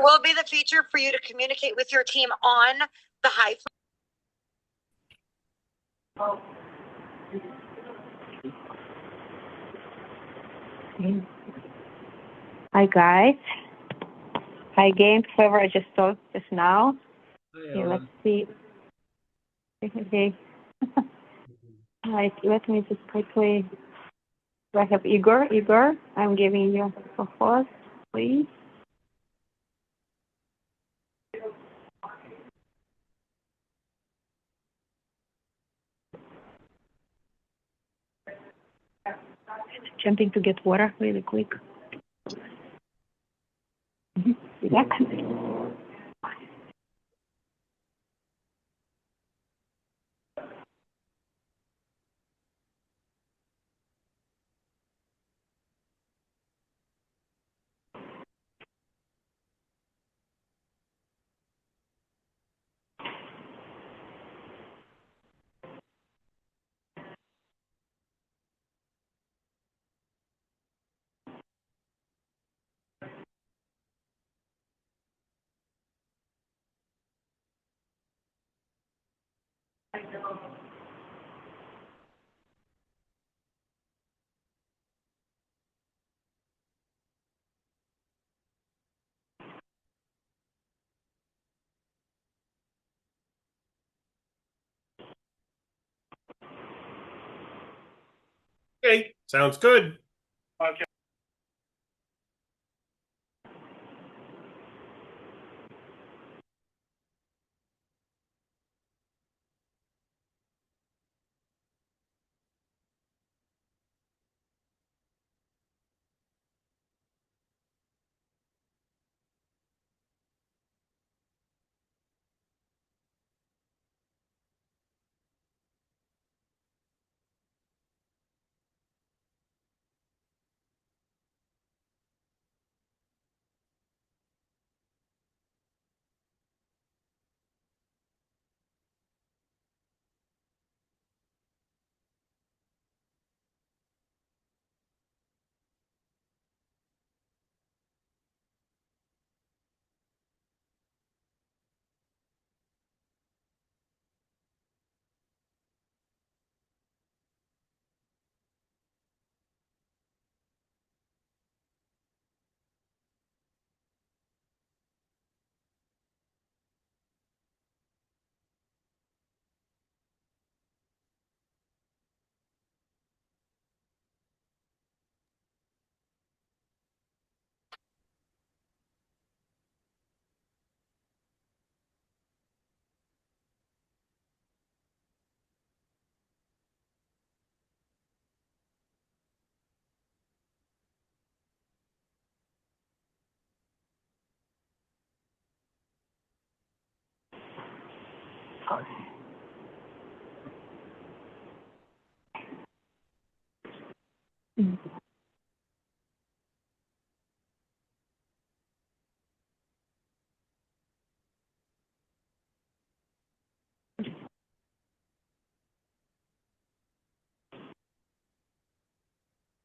will be the feature for you to communicate with your team on the high. Hi guys. Hi games. Whoever I just saw just now. Okay, let's see. Okay. Right, let me just quickly. Do I have Igor? Igor, I'm giving you a host, please. Jumping to get water really quick. Yeah. Okay, sounds good. Okay.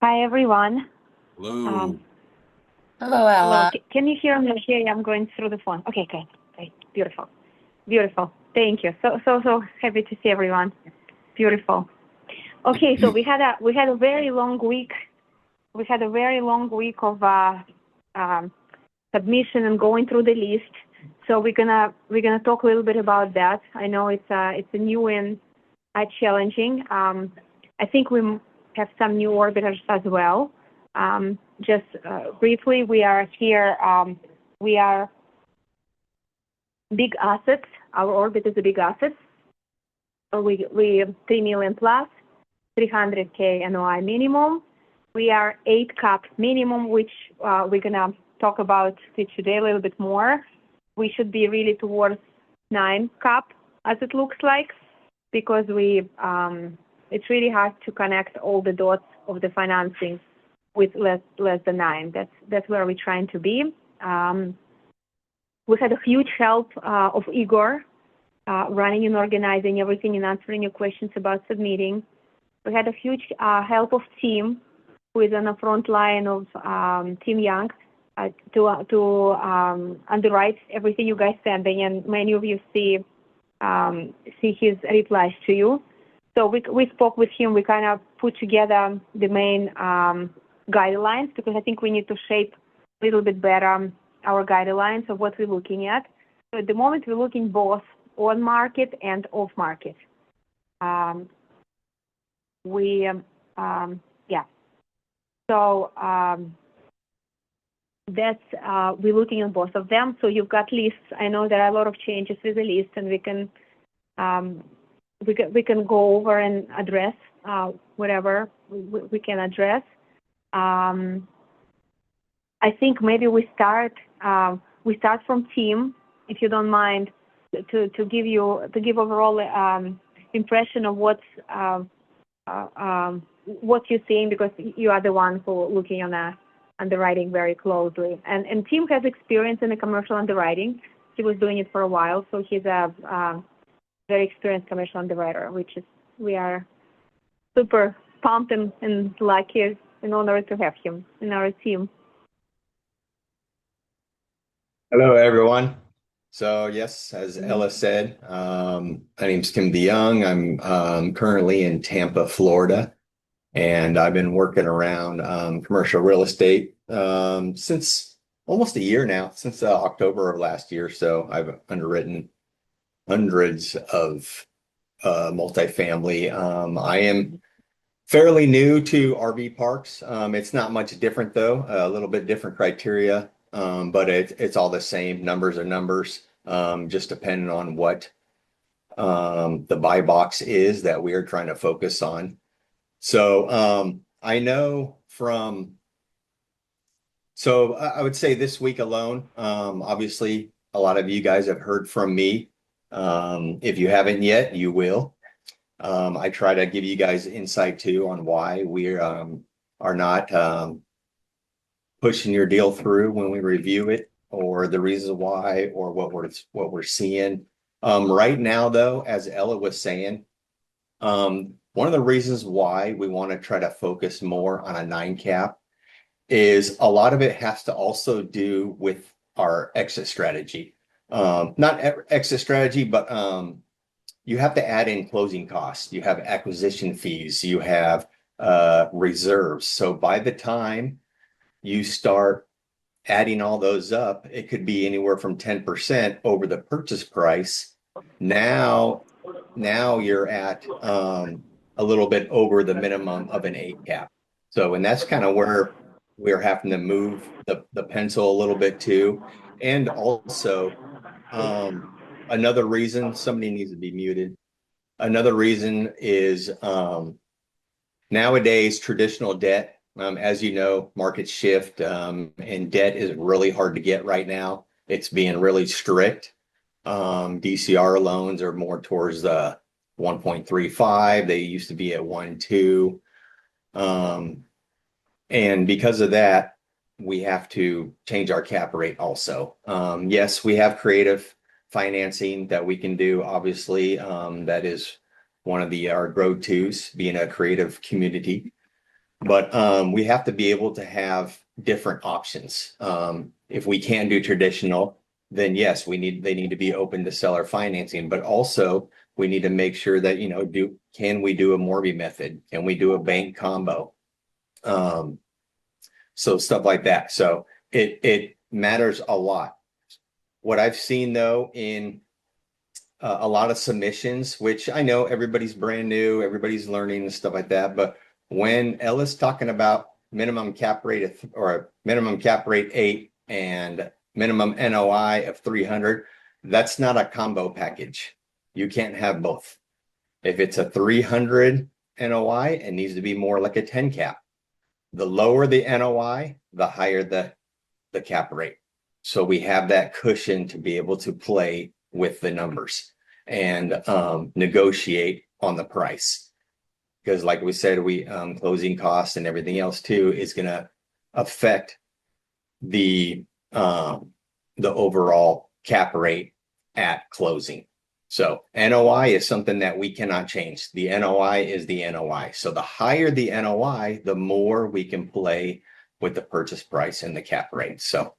Hi everyone. Hello. Hello, Ella. Hello. Can you hear me? Okay, I'm going through the phone. Okay, great. Beautiful. Thank you. So happy to see everyone. Beautiful. Okay, so we had a very long week. We had a very long week of submission and going through the list. So we're gonna talk a little bit about that. I know it's a new and challenging. I think we have some new orbiters as well. Just briefly, we are here. We are big assets. Our orbit is a big asset. We 3 million plus, 300K NOI minimum. We are 8 cap minimum, which we're gonna talk about today a little bit more. We should be really towards 9 cap as it looks like, because it's really hard to connect all the dots of the financing with less than 9. That's where we're trying to be. We had a huge help of Igor running and organizing everything and answering your questions about submitting. We had a huge help of Tim, who is on the front line of Tim Young, underwrite everything you guys sending, and many of you see his replies to you. So we spoke with him. We kind of put together the main guidelines, because I think we need to shape a little bit better our guidelines of what we're looking at. So at the moment, we're looking both on market and off market. So that's we're looking at both of them. So you've got lists. I know there are a lot of changes with the list, and we can go over and address whatever we can address. I think maybe we start from team, if you don't mind, to give overall impression of what you're seeing, because you are the one who looking on underwriting very closely. And Tim has experience in the commercial underwriting. He was doing it for a while, so he's a very experienced commercial underwriter, we are super pumped and lucky in order to have him in our team. Hello, everyone. So yes, as Ella said, my name's Tim DeYoung. I'm currently in Tampa, Florida, and I've been working around commercial real estate since almost a year now, since October of last year. So I've underwritten hundreds of multifamily. I am fairly new to RV parks. It's not much different though, a little bit different criteria. But it's all the same. Numbers are numbers, just depending on what the buy box is that we are trying to focus on. So I know I would say this week alone, obviously a lot of you guys have heard from me. If you haven't yet, you will. I try to give you guys insight too on why we are not pushing your deal through when we review it, or the reasons why, or what we're seeing. Right now, though, as Ella was saying, one of the reasons why we want to try to focus more on a 9 cap is a lot of it has to also do with our exit strategy. Not exit strategy, but you have to add in closing costs. You have acquisition fees. You have reserves. So by the time you start adding all those up, it could be anywhere from 10% over the purchase price. Now you're at a little bit over the minimum of an 8 cap. So, and that's kind of where we're having to move the pencil a little bit too. And also, another reason, somebody needs to be muted. Another reason is nowadays traditional debt. As you know, markets shift, and debt is really hard to get right now. It's being really strict. DCR loans are more towards the 1.35. They used to be at 1.2. And because of that, we have to change our cap rate also. Yes, we have creative financing that we can do. Obviously, that is one of our go-tos, being a creative community. But we have to be able to have different options. If we can do traditional, then yes, they need to be open to seller financing. But also, we need to make sure that can we do a mortgage method? Can we do a bank combo? So stuff like that. So it matters a lot. What I've seen though in a lot of submissions, which I know everybody's brand new, everybody's learning and stuff like that, but when Ella's talking about minimum cap rate or minimum cap rate 8 and minimum NOI of 300, that's not a combo package. You can't have both. If it's a 300 NOI, it needs to be more like a 10 cap. The lower the NOI, the higher the cap rate. So we have that cushion to be able to play with the numbers and negotiate on the price. Because like we said, closing costs and everything else too is going to affect the overall cap rate at closing. So NOI is something that we cannot change. The NOI is the NOI. So the higher the NOI, the more we can play with the purchase price and the cap rate. So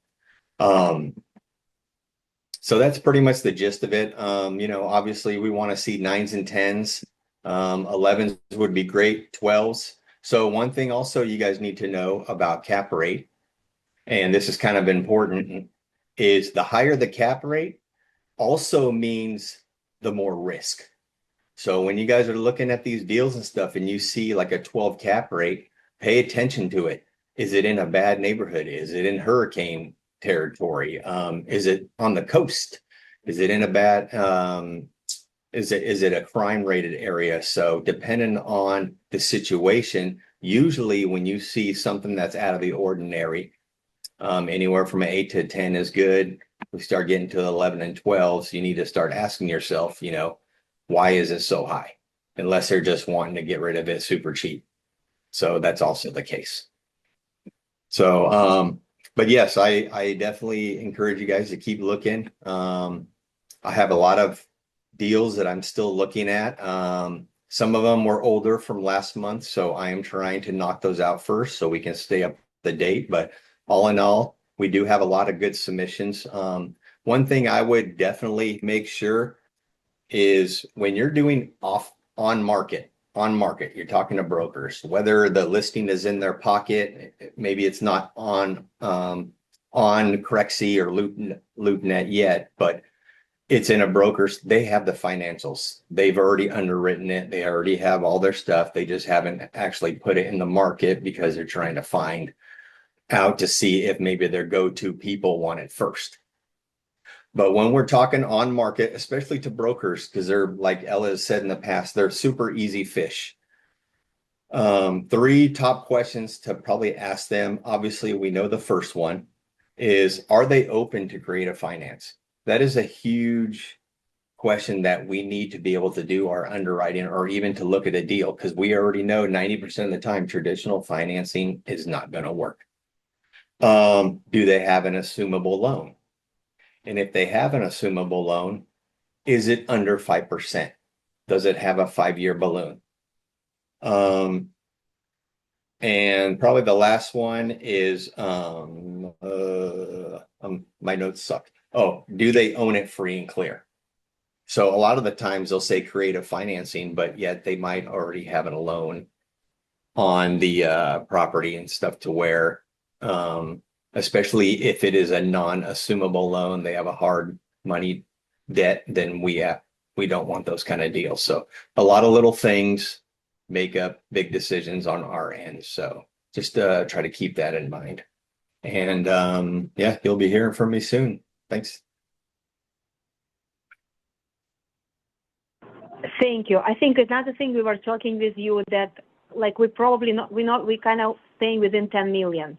that's pretty much the gist of it. Obviously we want to see 9s and 10s. 11s would be great, 12s. So one thing also you guys need to know about cap rate, and this is kind of important, is the higher the cap rate also means the more risk. So when you guys are looking at these deals and stuff and you see like a 12 cap rate, pay attention to it. Is it in a bad neighborhood? Is it in hurricane territory? Is it on the coast? Is it in a bad, is it a crime rated area? So depending on the situation, usually when you see something that's out of the ordinary, anywhere from an 8 to 10 is good. We start getting to 11 and 12s, you need to start asking yourself, why is it so high? Unless they're just wanting to get rid of it super cheap. So that's also the case. So, but yes, I definitely encourage you guys to keep looking. I have a lot of deals that I'm still looking at. Some of them were older from last month, so I am trying to knock those out first so we can stay up to date. But all in all, we do have a lot of good submissions. One thing I would definitely make sure is when you're doing on market, you're talking to brokers, whether the listing is in their pocket, maybe it's not on Crexy or LoopNet yet, but it's in a broker's, they have the financials. They've already underwritten it. They already have all their stuff. They just haven't actually put it in the market because they're trying to find out to see if maybe their go-to people want it first. But when we're talking on market, especially to brokers, because they're, like Ella has said in the past, they're super easy fish. 3 top questions to probably ask them. Obviously, we know the first one is, are they open to creative finance? That is a huge question that we need to be able to do our underwriting or even to look at a deal, because we already know 90% of the time traditional financing is not going to work. Do they have an assumable loan? And if they have an assumable loan, is it under 5%? Does it have a 5-year balloon? And probably the last one is, my notes suck. Oh, do they own it free and clear? So a lot of the times they'll say creative financing, but yet they might already have a loan on the property and stuff to where, especially if it is a non-assumable loan, they have a hard money debt, then we don't want those kind of deals. So a lot of little things make up big decisions on our end. So just try to keep that in mind. And yeah, you'll be hearing from me soon. Thanks. Thank you. I think another thing we were talking with you that like we probably not, we kind of staying within 10 million.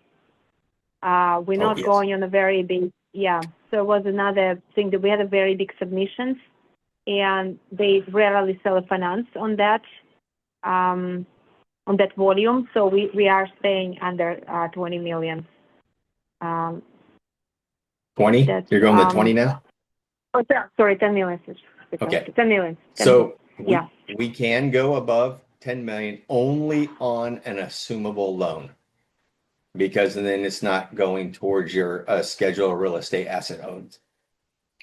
We're not yes. going on a very big, yeah. So it was another thing that we had a very big submissions and they rarely sell a finance on that volume. So we are staying under 20 million. 20? You're going to 20 now? Oh, sorry, 10 million. Okay. 10 million. 10 So million. we can go above 10 million only on an assumable loan, because then it's not going towards your schedule of real estate asset owned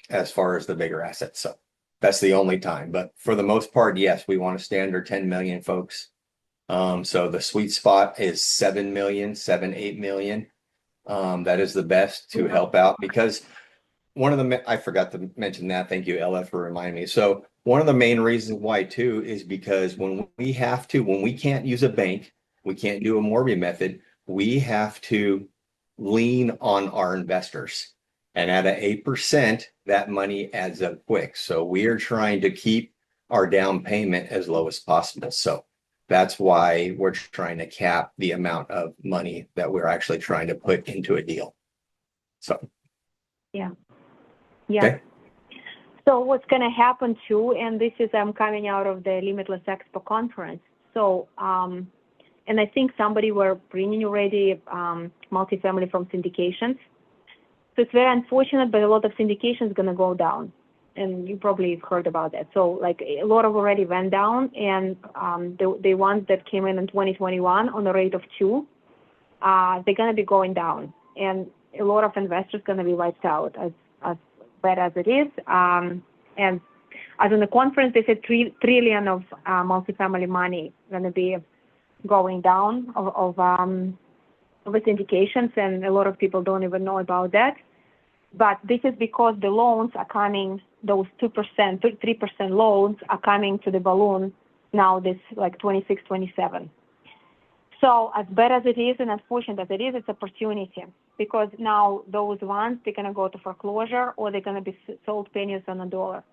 as far as the bigger assets. So that's the only time. But for the most part, yes, we want to stay under 10 million, folks. So the sweet spot is 7 million, 8 million. That is the best to help out, because one of the, I forgot to mention that. Thank you, Ella, for reminding me. So one of the main reasons why too is because when we can't use a bank, we can't do a mortgage method, we have to lean on our investors. And at an 8%, that money adds up quick. So we are trying to keep our down payment as low as possible. So that's why we're trying to cap the amount of money that we're actually trying to put into a deal. So. Yeah. Yeah. Okay. So what's going to happen too, and this is, I'm coming out of the Limitless Expo conference. So, and I think somebody were bringing already multifamily from syndications. So it's very unfortunate, but a lot of syndication is going to go down. And you probably heard about that. So like a lot of already went down, and the ones that came in 2021 on a rate of 2, they're going to be going down, and a lot of investors going to be wiped out as bad as it is. And as in the conference, they said $3 trillion of multifamily money going to be going down of syndications, and a lot of people don't even know about that. But this is because the loans are coming, those 2%, 3% loans are coming to the balloon now, this like 26, 27. So as bad as it is and as fortunate as it is, it's opportunity, because now those ones, they're going to go to foreclosure or they're going to be sold pennies on a dollar.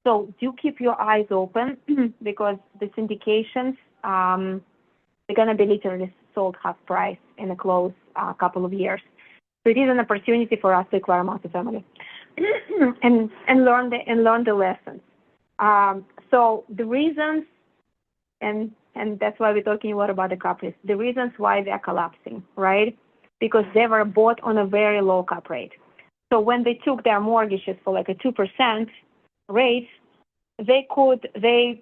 So do keep your eyes open because the syndications, they're going to be literally sold half price in a close couple of years. So it is an opportunity for us to acquire multifamily and learn the lessons. So the reasons, and that's why we're talking a lot about the cap rates, the reasons why they're collapsing, right? Because they were bought on a very low cap rate. So when they took their mortgages for like a 2% rate, they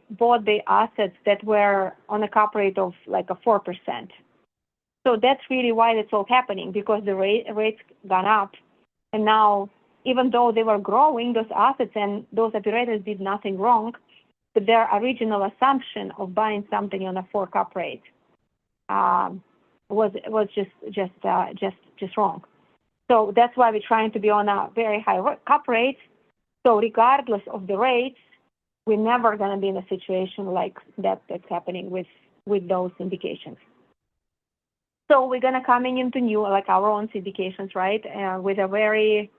bought the assets that were on a cap rate of like a 4%. So that's really why it's all happening, because the rates gone up. And now, even though they were growing, those assets and those operators did nothing wrong, but their original assumption of buying something on a 4 cap rate was just wrong. So that's why we're trying to be on a very high cap rate. So regardless of the rates, we're never going to be in a situation like that's happening with those syndications. So we're going to coming into new, like our own syndications, right, with a very,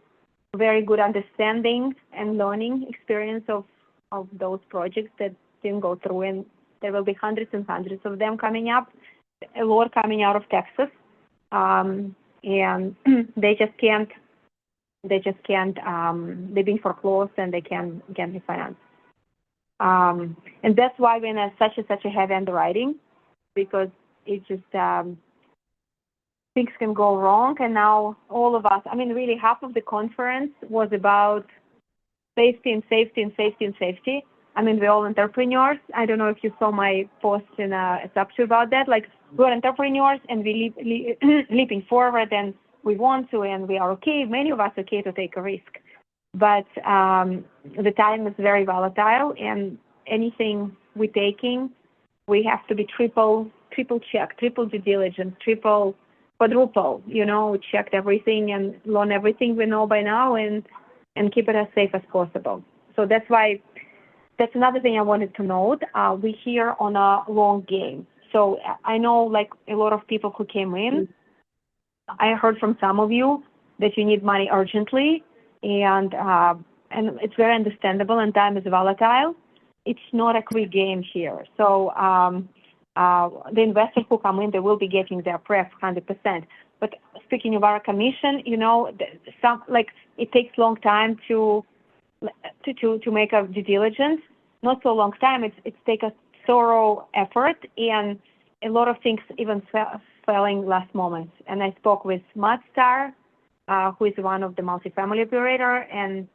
very good understanding and learning experience of those projects that didn't go through, and there will be hundreds and hundreds of them coming up, a lot coming out of Texas, and they just can't, they've been foreclosed and they can't refinance. And that's why we're in such a heavy underwriting, because it just, things can go wrong. And now all of us, I mean, really half of the conference was about safety and safety and safety and safety. I mean, we're all entrepreneurs. I don't know if you saw my post in a substitute about that. Like, we're entrepreneurs and we leaping forward and we want to and we are okay. Many of us are okay to take a risk. But the time is very volatile, and anything we're taking, we have to be triple check, triple due diligence, quadruple, checked everything and learn everything we know by now and keep it as safe as possible. So that's another thing I wanted to note. We're here on a long game. So I know, like, a lot of people who came in, I heard from some of you that you need money urgently, and it's very understandable, and time is volatile. It's not a quick game here. So the investors who come in, they will be getting their pref 100%. But speaking of our commission, it takes long time to make a due diligence. Not so long time. It's take a thorough effort, and a lot of things even failing last moment. And I spoke with Matt Starr, who is one of the multifamily operator, and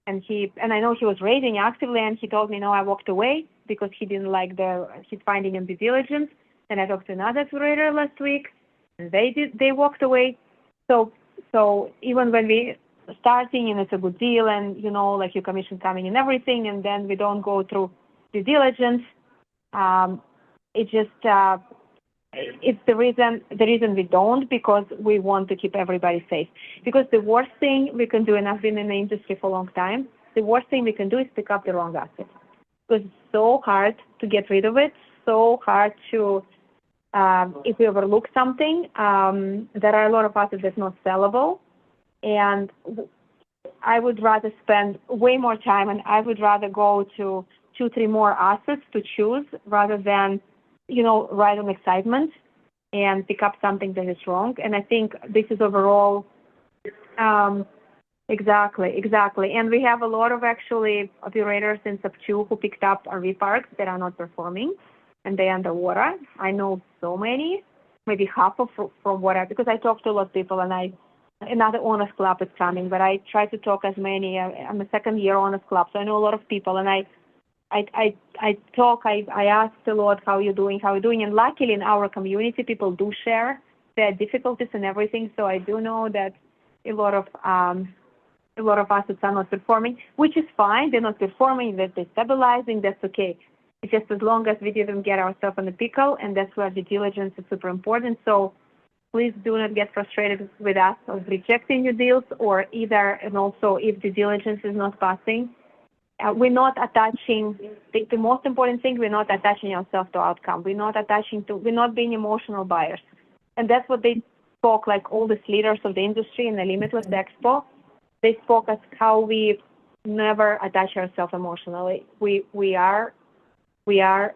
I know he was raising actively, and he told me, no, I walked away because he didn't like his finding in due diligence. And I talked to another operator last week, and they walked away. So even when we starting and it's a good deal, and like your commission coming and everything, and then we don't go through due diligence, it's the reason we don't, because we want to keep everybody safe. Because the worst thing we can do, and I've been in the industry for a long time, the worst thing we can do is pick up the wrong asset. Because it's so hard to get rid of it, so hard to, if we overlook something, there are a lot of assets that's not sellable. And I would rather spend way more time, and I would rather go to 2-3 more assets to choose rather than ride on excitement and pick up something that is wrong. And I think this is overall, exactly. And we have a lot of actually operators in sub 2 who picked up RV parks that are not performing and they're underwater. I know so many, maybe half of from because I talk to a lot of people, and another owners club is coming, but I try to talk as many. I'm a second-year owners club, so I know a lot of people, and I asked a lot, how you doing, and luckily in our community, people do share there are difficulties and everything. So I do know that a lot of assets are not performing, which is fine. They're not performing, that they're stabilizing. That's okay. It's just as long as we didn't get ourselves in a pickle, and that's where the diligence is super important. So please do not get frustrated with us of rejecting your deals, or either, and also if the diligence is not passing. We're not attaching, the most important thing, we're not attaching ourselves to outcome. We're not being emotional buyers. And that's what they spoke, like all these leaders of the industry in the Limitless Expo. They spoke as how we never attach ourselves emotionally. We are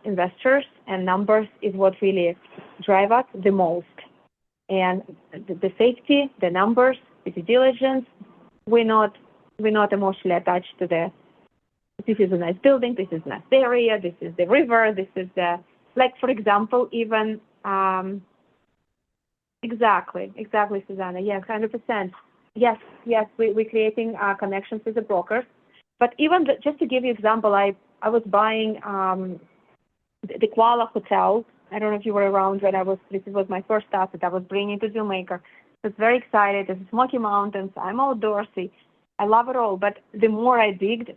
investors, and numbers is what really drive us the most. And the safety, the numbers, the due diligence, we're not emotionally attached to this is a nice building, this is a nice area, this is the river, this is the, like, for example, even, exactly, Susanna, yes, 100%. Yes, we're creating connections with the brokers. But even just to give you example, I was buying the Koala Hotel. I don't know if you were around when this was my first asset. I was bringing to Dealmaker. I was very excited. It's Smoky Mountains. I'm outdoorsy. I love it all. But the more I digged,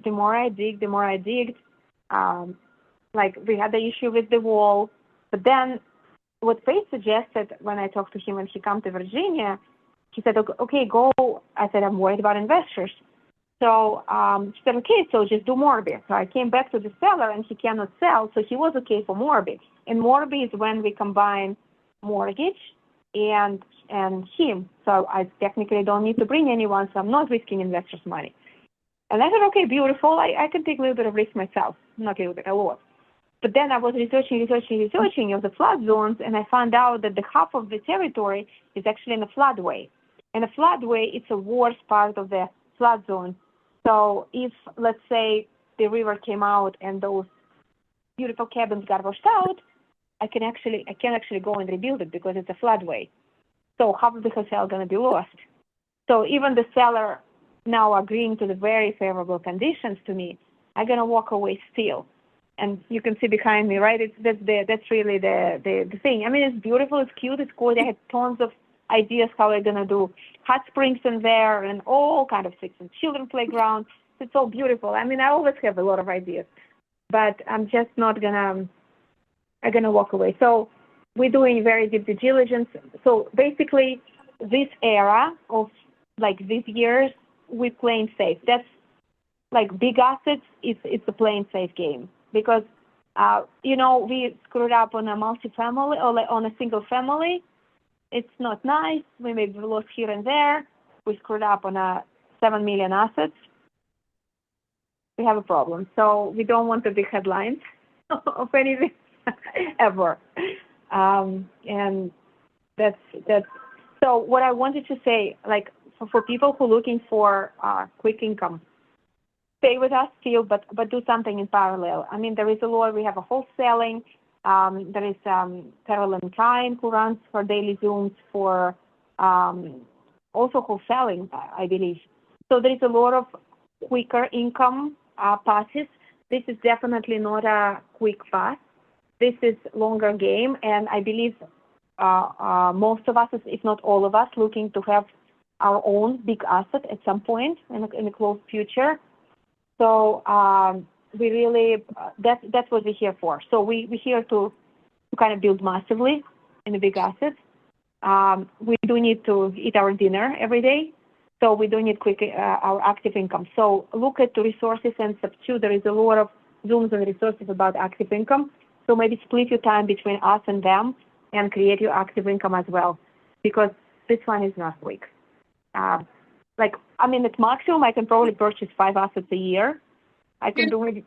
like we had the issue with the wall. But then what Faith suggested when I talked to him when he came to Virginia, he said, okay, go. I said, I'm worried about investors. So she said, okay, so just do Morbi. So I came back to the seller, and he cannot sell, so he was okay for Morbi. And Morbi is when we combine mortgage and him. So I technically don't need to bring anyone, so I'm not risking investors' money. And I said, okay, beautiful. I can take a little bit of risk myself, not a little bit, a lot. But then I was researching of the flood zones, and I found out that the half of the territory is actually in a floodway. And a floodway, it's a worst part of the flood zone. So if, let's say, the river came out and those beautiful cabins got washed out, I can actually go and rebuild it because it's a floodway. So half of the hotel going to be lost. So even the seller now agreeing to the very favorable conditions to me, I'm going to walk away still. And you can see behind me, right? That's really the thing. I mean, it's beautiful, it's cute, it's cool. I had tons of ideas how we're going to do hot springs in there and all kind of things, and children playground. It's all beautiful. I mean, I always have a lot of ideas, but I'm just not I'm gonna walk away. So we're doing very deep due diligence. So basically, this era of like these years, we're playing safe. That's like big assets. It's a playing safe game because we screwed up on a multifamily or like on a single family. It's not nice. We maybe lost here and there. We screwed up on a 7 million assets. We have a problem. So we don't want the big headlines of anything ever. And that's. So what I wanted to say, like for people who are looking for quick income, stay with us still, but do something in parallel. I mean, there is a lot. We have a wholesaling. There is Carolyn Kine who runs for daily Zooms for also wholesaling, I believe. So there is a lot of quicker income passes. This is definitely not a quick pass. This is longer game, and I believe most of us, if not all of us, looking to have our own big asset at some point in the close future. So we really, that's what we're here for. So we're here to kind of build massively in the big assets. We do need to eat our dinner every day. So we do need quick our active income. So look at the resources and substitute. There is a lot of Zooms and resources about active income. So maybe split your time between us and them and create your active income as well, because this one is not quick. At maximum, I can probably purchase 5 assets a year. I can do it.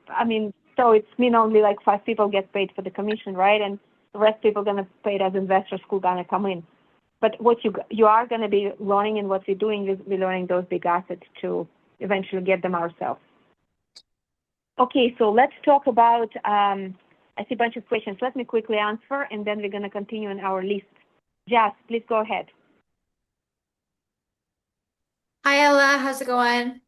So it's only like 5 people get paid for the commission, right? And the rest people going to pay it as investors who going to come in. But what you are going to be learning, and what we're doing is we're learning those big assets to eventually get them ourselves. Okay, so let's talk about, I see a bunch of questions. Let me quickly answer, and then we're going to continue in our list. Jazz, please go ahead. Hi, Ella. How's it going?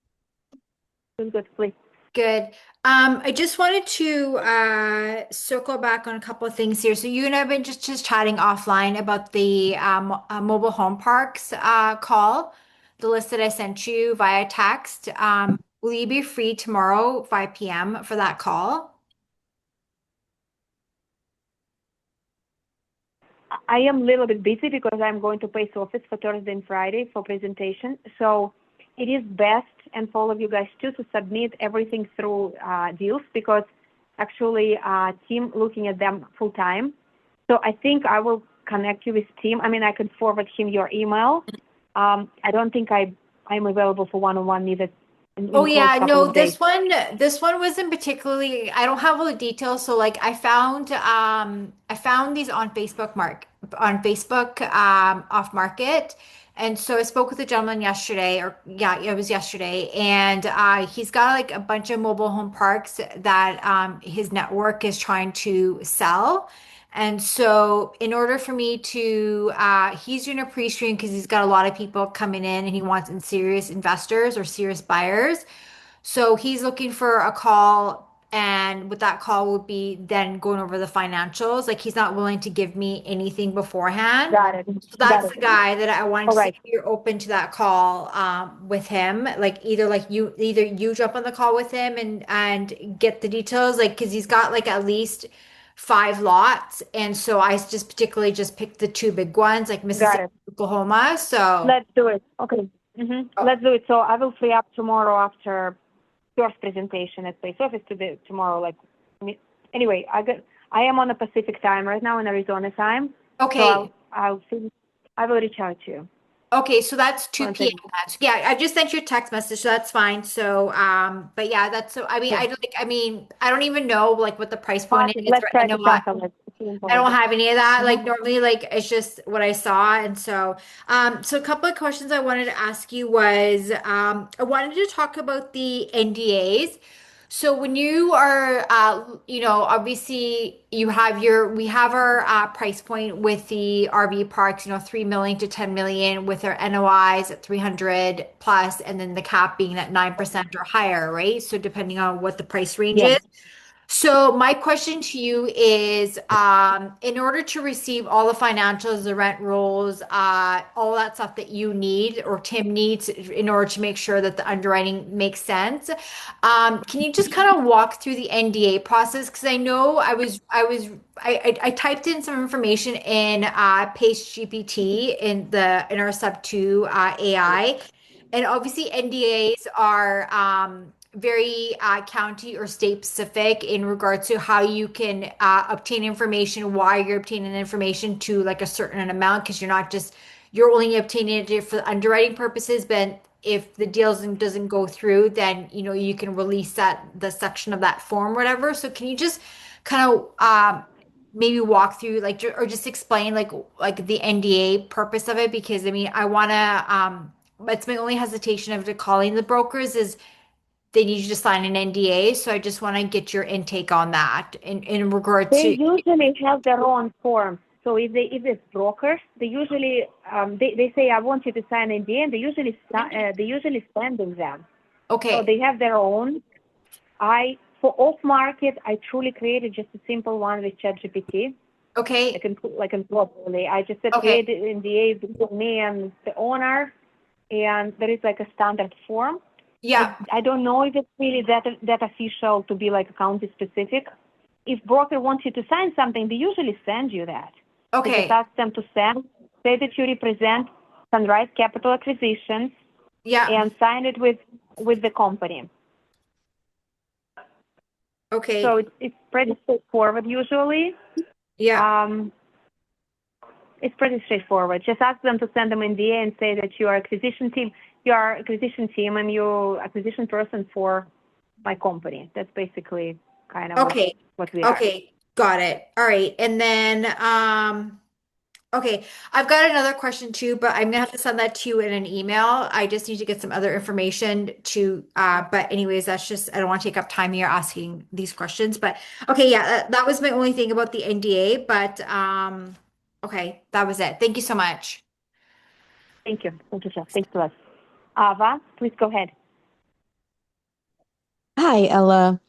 Good, please. Good. I just wanted to circle back on a couple of things here. So you and I have been just chatting offline about the mobile home parks call, the list that I sent you via text. Will you be free tomorrow, 5 p.m. for that call? I am a little bit busy because I'm going to Pace office for Thursday and Friday for presentation. So it is best, and for all of you guys too, to submit everything through deals, because actually Tim looking at them full time. So I think I will connect you with Tim. I mean, I can forward him your email. I don't think I'm available for one-on-one neither in Oh close yeah, couple no, of days. this one wasn't particularly, I don't have all the details. So like I found these on Facebook off market. And so I spoke with a gentleman yesterday, or yeah, it was yesterday, and he's got like a bunch of mobile home parks that his network is trying to sell. And so, in order for me to, he's doing a pre-screen because he's got a lot of people coming in and he wants in serious investors or serious buyers. So he's looking for a call, and with that call would be then going over the financials. Like he's not willing to give me anything beforehand. Got it. So Got that's it. the guy that I wanted All to see right. if you're open to that call with him. Like either you jump on the call with him and get the details, like because he's got like at least 5 lots, and so I just particularly just picked the two big ones, like Got Mississippi, it. Oklahoma. So Let's do it. Okay. Let's do it. So I will free up tomorrow after first presentation at Pace office to the tomorrow. Like, anyway, I am on a Pacific time right now in Arizona time. So okay. I will reach out to you. Okay, so that's 2 Once I, p.m. That's, yeah, I just sent you a text message, so that's fine. So, but yeah, that's so. I mean, yeah. I mean, I don't even know like what the price point Awesome. is. Let's Right? I try know to jump on it. It's really I don't important. have any of that. Mhm. Like normally, like it's just what I saw. And so, so a couple of questions I wanted to ask you was, I wanted to talk about the NDAs. So when you are, obviously we have our price point with the RV parks, 3 million to 10 million with our NOIs at 300 plus, and then the cap being at 9% or higher, right? So depending on what the price range Yeah. is. So my question to you is, in order to receive all the financials, the rent rolls, all that stuff that you need or Tim needs in order to make sure that the underwriting makes sense, can you just kind of walk through the NDA process? Because I know I typed in some information in Paste GPT in our Sub 2 AI, and obviously NDAs are very county or state specific in regards to how you can obtain information, why you're obtaining information to like a certain amount, because you're only obtaining it for underwriting purposes, but if the deal doesn't go through, then you can release the section of that form, whatever. So can you just kind of maybe walk through like or just explain like the NDA purpose of it? Because I mean I want to it's my only hesitation of calling the brokers is they need you to sign an NDA. So I just want to get your intake on that in regard They to. usually have their own form. So if it's brokers, they usually they say I want you to sign NDA, and they usually sending them. So Okay. they have their own. For off market, I truly created just a simple one with ChatGPT. I Okay. can put like in properly. I just said Okay. create NDA between me and the owner, and there is like a standard form. Yeah. I don't know if it's really that official to be like county specific. If broker wants you to sign something, they usually send you that. So just Okay. ask them to say that you represent Sunrise Capital Acquisitions, Yeah. and sign it with the company. So Okay. it's pretty straightforward usually. Yeah. It's pretty straightforward. Just ask them to send them NDA and say that you are acquisition team. You are acquisition team and you're acquisition person for my company. That's basically kind of Okay. what we are. Okay. Got it. All right. And then okay, I've got another question too, but I'm gonna have to send that to you in an email. I just need to get some other information but anyways, that's just, I don't want to take up time here asking these questions. But okay, yeah, that was my only thing about the NDA, but okay, that was it. Thank you so much. Thank you. Thank you, Jeff. Thanks a lot. Ava, please go ahead. Hi, Ella.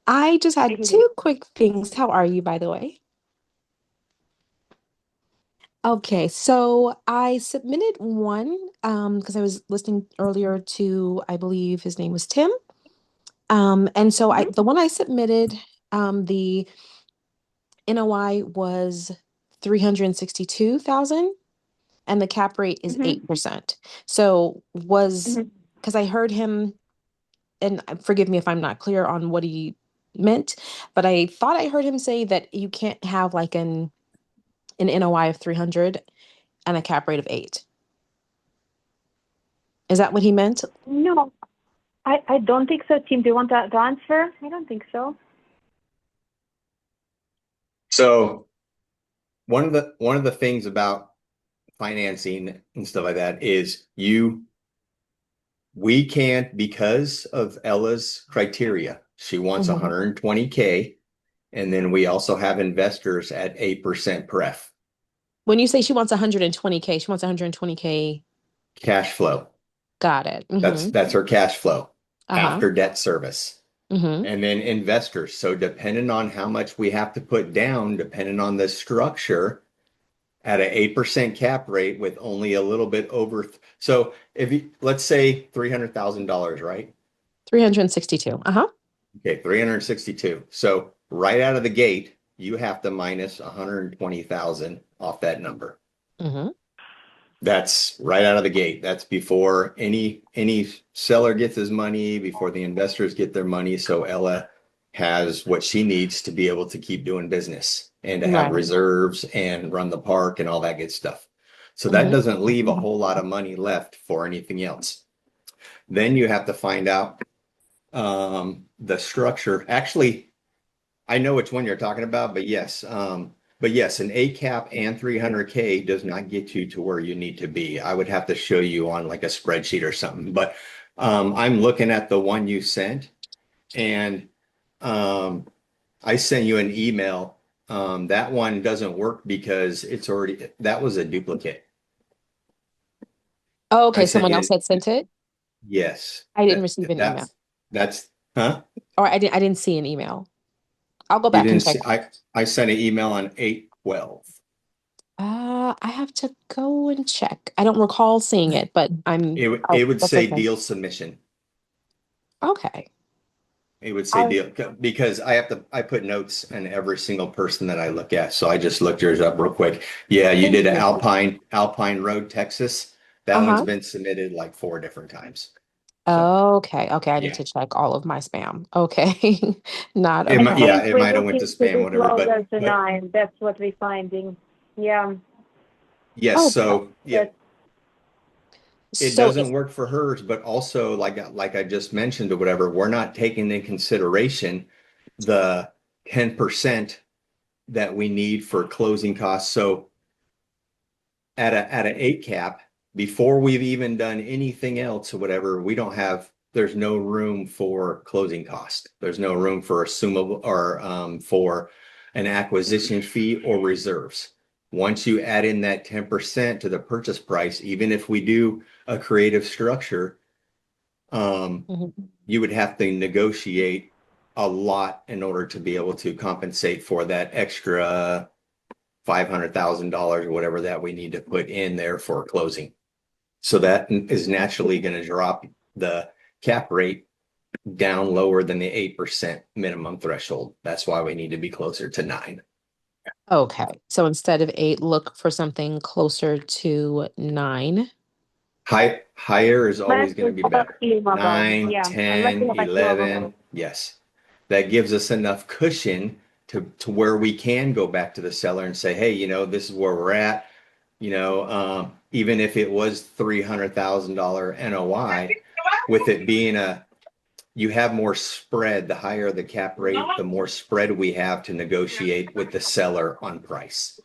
I just Hey, had Haley. two quick things. How are you, by the way? Okay, so I submitted one because I was listening earlier to, I believe his name was Tim. And so I Mhm, the one I submitted, the NOI was 362,000 and the cap rate is mhm, 8%. So was mhm. because I heard him, and forgive me if I'm not clear on what he meant, but I thought I heard him say that you can't have like an NOI of 300 and a cap rate of 8. Is that what he meant? No, I don't think so, Tim. Do you want to answer? I don't think so. So one of the things about financing and stuff like that is we can't, because of Ella's criteria. She wants Mhm. 120K, and then we also have investors at 8% pref When you say she wants 120K, she wants 120K. cash flow. Got it. That's her cash flow Uh-huh. after debt service. hmm And then investors. So depending on how much we have to put down, depending on the structure, at an 8% cap rate with only a little bit over. So if you, let's say $300,000, right? 362. Uh-huh. Okay, 362. So right out of the gate, you have to minus 120,000 off that number. hmm That's right out of the gate. That's before any seller gets his money, before the investors get their money. So Ella has what she needs to be able to keep doing business and to have Right. reserves and run the park and all that good stuff. So that hmm doesn't leave a whole lot of money left for anything else. Then you have to find out the structure. Actually, I know which one you're talking about, but yes, an A cap and 300K does not get you to where you need to be. I would have to show you on like a spreadsheet or something, but I'm looking at the one you sent, and um, I sent you an email. That one doesn't work because that was a duplicate. Oh, I okay. sent Someone you else an, had sent it. yes, I didn't receive an email. that's, huh? Or I didn't see an email. I'll go You back didn't and check. see, I sent an email on 8/12. I have to go and check. I don't recall seeing it, but It would that's say okay. deal submission. Okay. It would say I'll, deal because I put notes in every single person that I look at. So I just looked yours up real quick. Yeah, you thank did an you. Alpine Road, Texas. That one's Uh-huh. been submitted like 4 different times. So Okay. Okay. I need yeah, to check all of my spam. Okay. Not a it I might, problem. yeah, think it we're might have went to looking to spam, be whatever, closer to but 9. That's what we're finding. Yeah, yes. Okay. So yeah, that's it So if doesn't work for hers, but also like I just mentioned or whatever, we're not taking into consideration the 10% that we need for closing costs. So at an 8 cap, before we've even done anything else or whatever, there's no room for closing cost. There's no room for assumable or for an acquisition fee or reserves. Once you add in that 10% to the purchase price, even if we do a creative structure, um, Mhm. you would have to negotiate a lot in order to be able to compensate for that extra $500,000 or whatever that we need to put in there for closing. So that is naturally going to drop the cap rate down lower than the 8% minimum threshold. That's why we need to be closer to 9. Okay. So instead of 8, look for something closer to 9. Higher is unless always going we to be have a better. claimable. 9, Yeah, unless we 10, have a claimable. 11. Yes. That gives us enough cushion to where we can go back to the seller and say, hey, this is where we're at. Even if it was $300,000 NOI, with it being you have more spread. The higher the cap rate, the more spread we have to negotiate with the seller on price.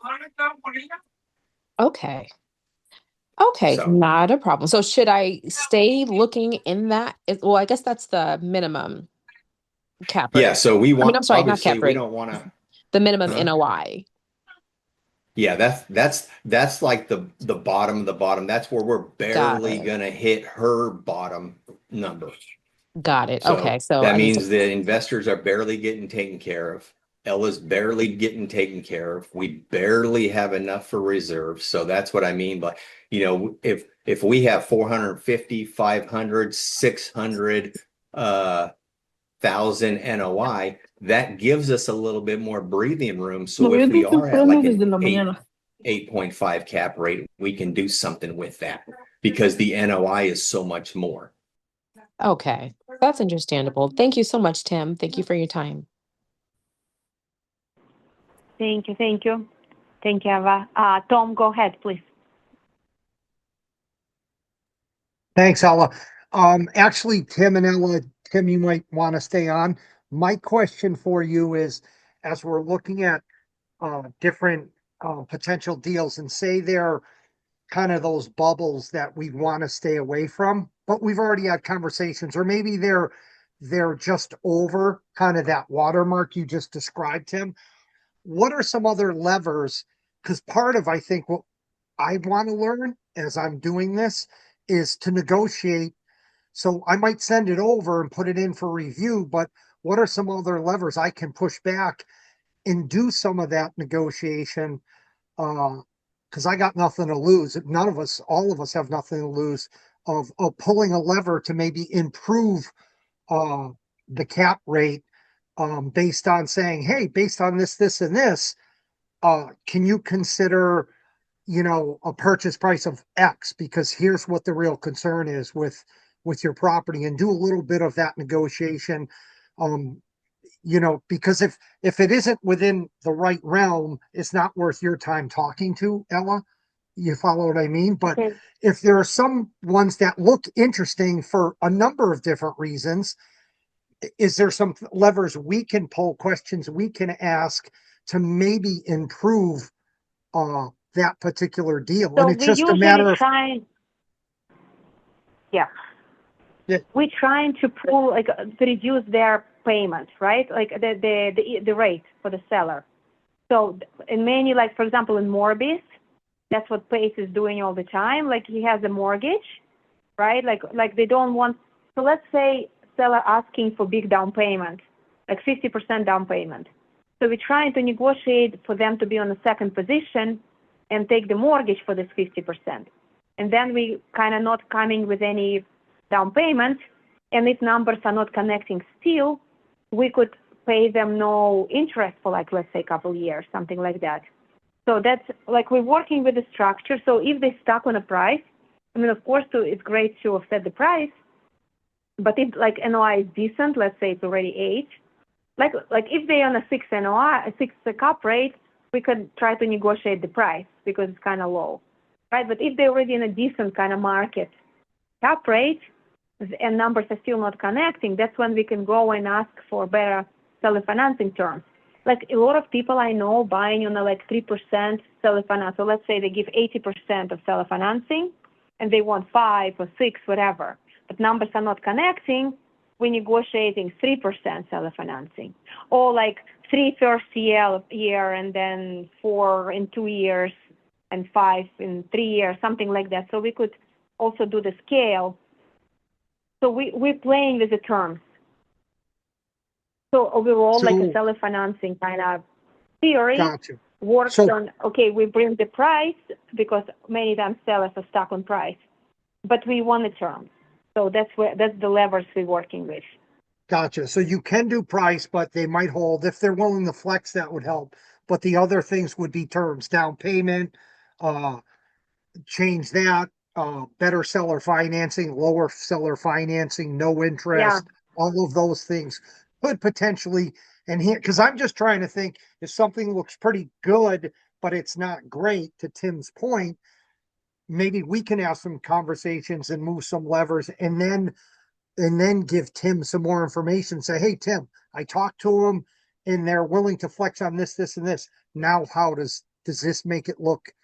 Okay. Okay, So not a problem. So should I stay looking in that? Well, I guess that's the minimum cap yeah, rate. so we I mean, want, I'm sorry, not obviously cap we rate, don't want to, the minimum huh? NOI. Yeah, that's like the bottom of the bottom. That's where we're Got barely it. gonna hit her bottom number. Got it. So Okay. So that I mean, means the investors are barely getting taken care of. Ella's barely getting taken care of. We barely have enough for reserves. So that's what I mean by, if we have 450, 500, 600 thousand NOI, that gives us a little bit more breathing room. So if we are at like an 8.5 cap rate, we can do something with that because the NOI is so much more. okay. That's understandable. Thank you so much, Tim. Thank you for your time. Thank you. Thank you. Thank you, Eva. Tom, go ahead, please. Thanks, Ella. Actually, Tim and Ella, Tim, you might want to stay on. My question for you is, as we're looking at different potential deals, and say they're kind of those bubbles that we want to stay away from, but we've already had conversations, or maybe they're just over kind of that watermark you just described, Tim. What are some other levers? Because part of, I think, what I want to learn as I'm doing this is to negotiate. So I might send it over and put it in for review, but what are some other levers I can push back and do some of that negotiation? Because I got nothing to lose. None of us, all of us have nothing to lose of pulling a lever to maybe improve the cap rate based on saying, hey, based on this, this, and this, can you consider, a purchase price of X? Because here's what the real concern is with your property, and do a little bit of that negotiation. Because if it isn't within the right realm, it's not worth your time talking to, Ella. You follow what I mean? But Okay. if there are some ones that look interesting for a number of different reasons, is there some levers we can pull, questions we can ask to maybe improve that particular deal? So And it's we just a usually matter of, try, yeah. Yeah. We're trying to pull, like, to reduce their payment, right? Like the rate for the seller. So in many, like, for example, in Morbius, that's what Pace is doing all the time. Like, he has a mortgage, right? Like they don't want, so let's say seller asking for big down payment, like 50% down payment. So we're trying to negotiate for them to be on the second position and take the mortgage for this 50%. And then we kind of not coming with any down payment. And if numbers are not connecting still, we could pay them no interest for, like, let's say a couple years, something like that. So that's like, we're working with the structure. So if they stuck on a price, I mean, of course, it's great to offset the price. But if, like, NOI is decent, let's say it's already 8, like if they on a 6 NOI, a 6 cap rate, we could try to negotiate the price because it's kind of low, right? But if they're already in a decent kind of market cap rate and numbers are still not connecting, that's when we can go and ask for better seller financing terms. Like, a lot of people I know buying on a, like, 3% seller finance. So let's say they give 80% of seller financing and they want 5 or 6, whatever. But numbers are not connecting, we're negotiating 3% seller financing. Or like 3 first year and then 4 in 2 years and 5 in 3 years, something like that. So we could also do the scale. So we're playing with the terms. So overall, like a seller financing kind of theory gotcha. works on, okay, we bring the price because many times sellers are stuck on price, but we want the terms. So that's the levers we're working with. Gotcha. So you can do price, but they might hold. If they're willing to flex, that would help. But the other things would be terms, down payment, change that, better seller financing, lower seller financing, no interest, all of those things could potentially enhance. Because I'm just trying to think, if something looks pretty good, but it's not great, to Tim's point, maybe we can have some conversations and move some levers, and then give Tim some more information. Say, hey, Tim, I talked to them and they're willing to flex on this, this, and this. Now, how does this make it look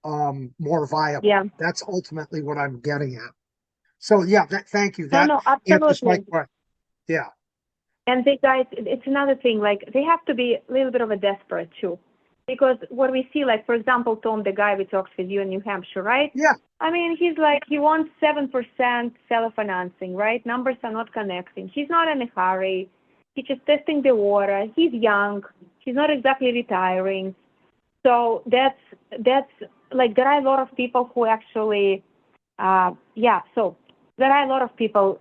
more viable? Yeah. That's ultimately what I'm getting at. So yeah, thank you. No, answers my absolutely. question. Yeah. And they guys, it's another thing, like, they have to be a little bit of a desperate too. Because what we see, like, for example, Tom, the guy we talked with you in New Hampshire, right? Yeah. I mean, he's like, he wants 7% seller financing, right? Numbers are not connecting. He's not in a hurry. He's just testing the water. He's young. He's not exactly retiring. So that's like, there are a lot of people who actually, so there are a lot of people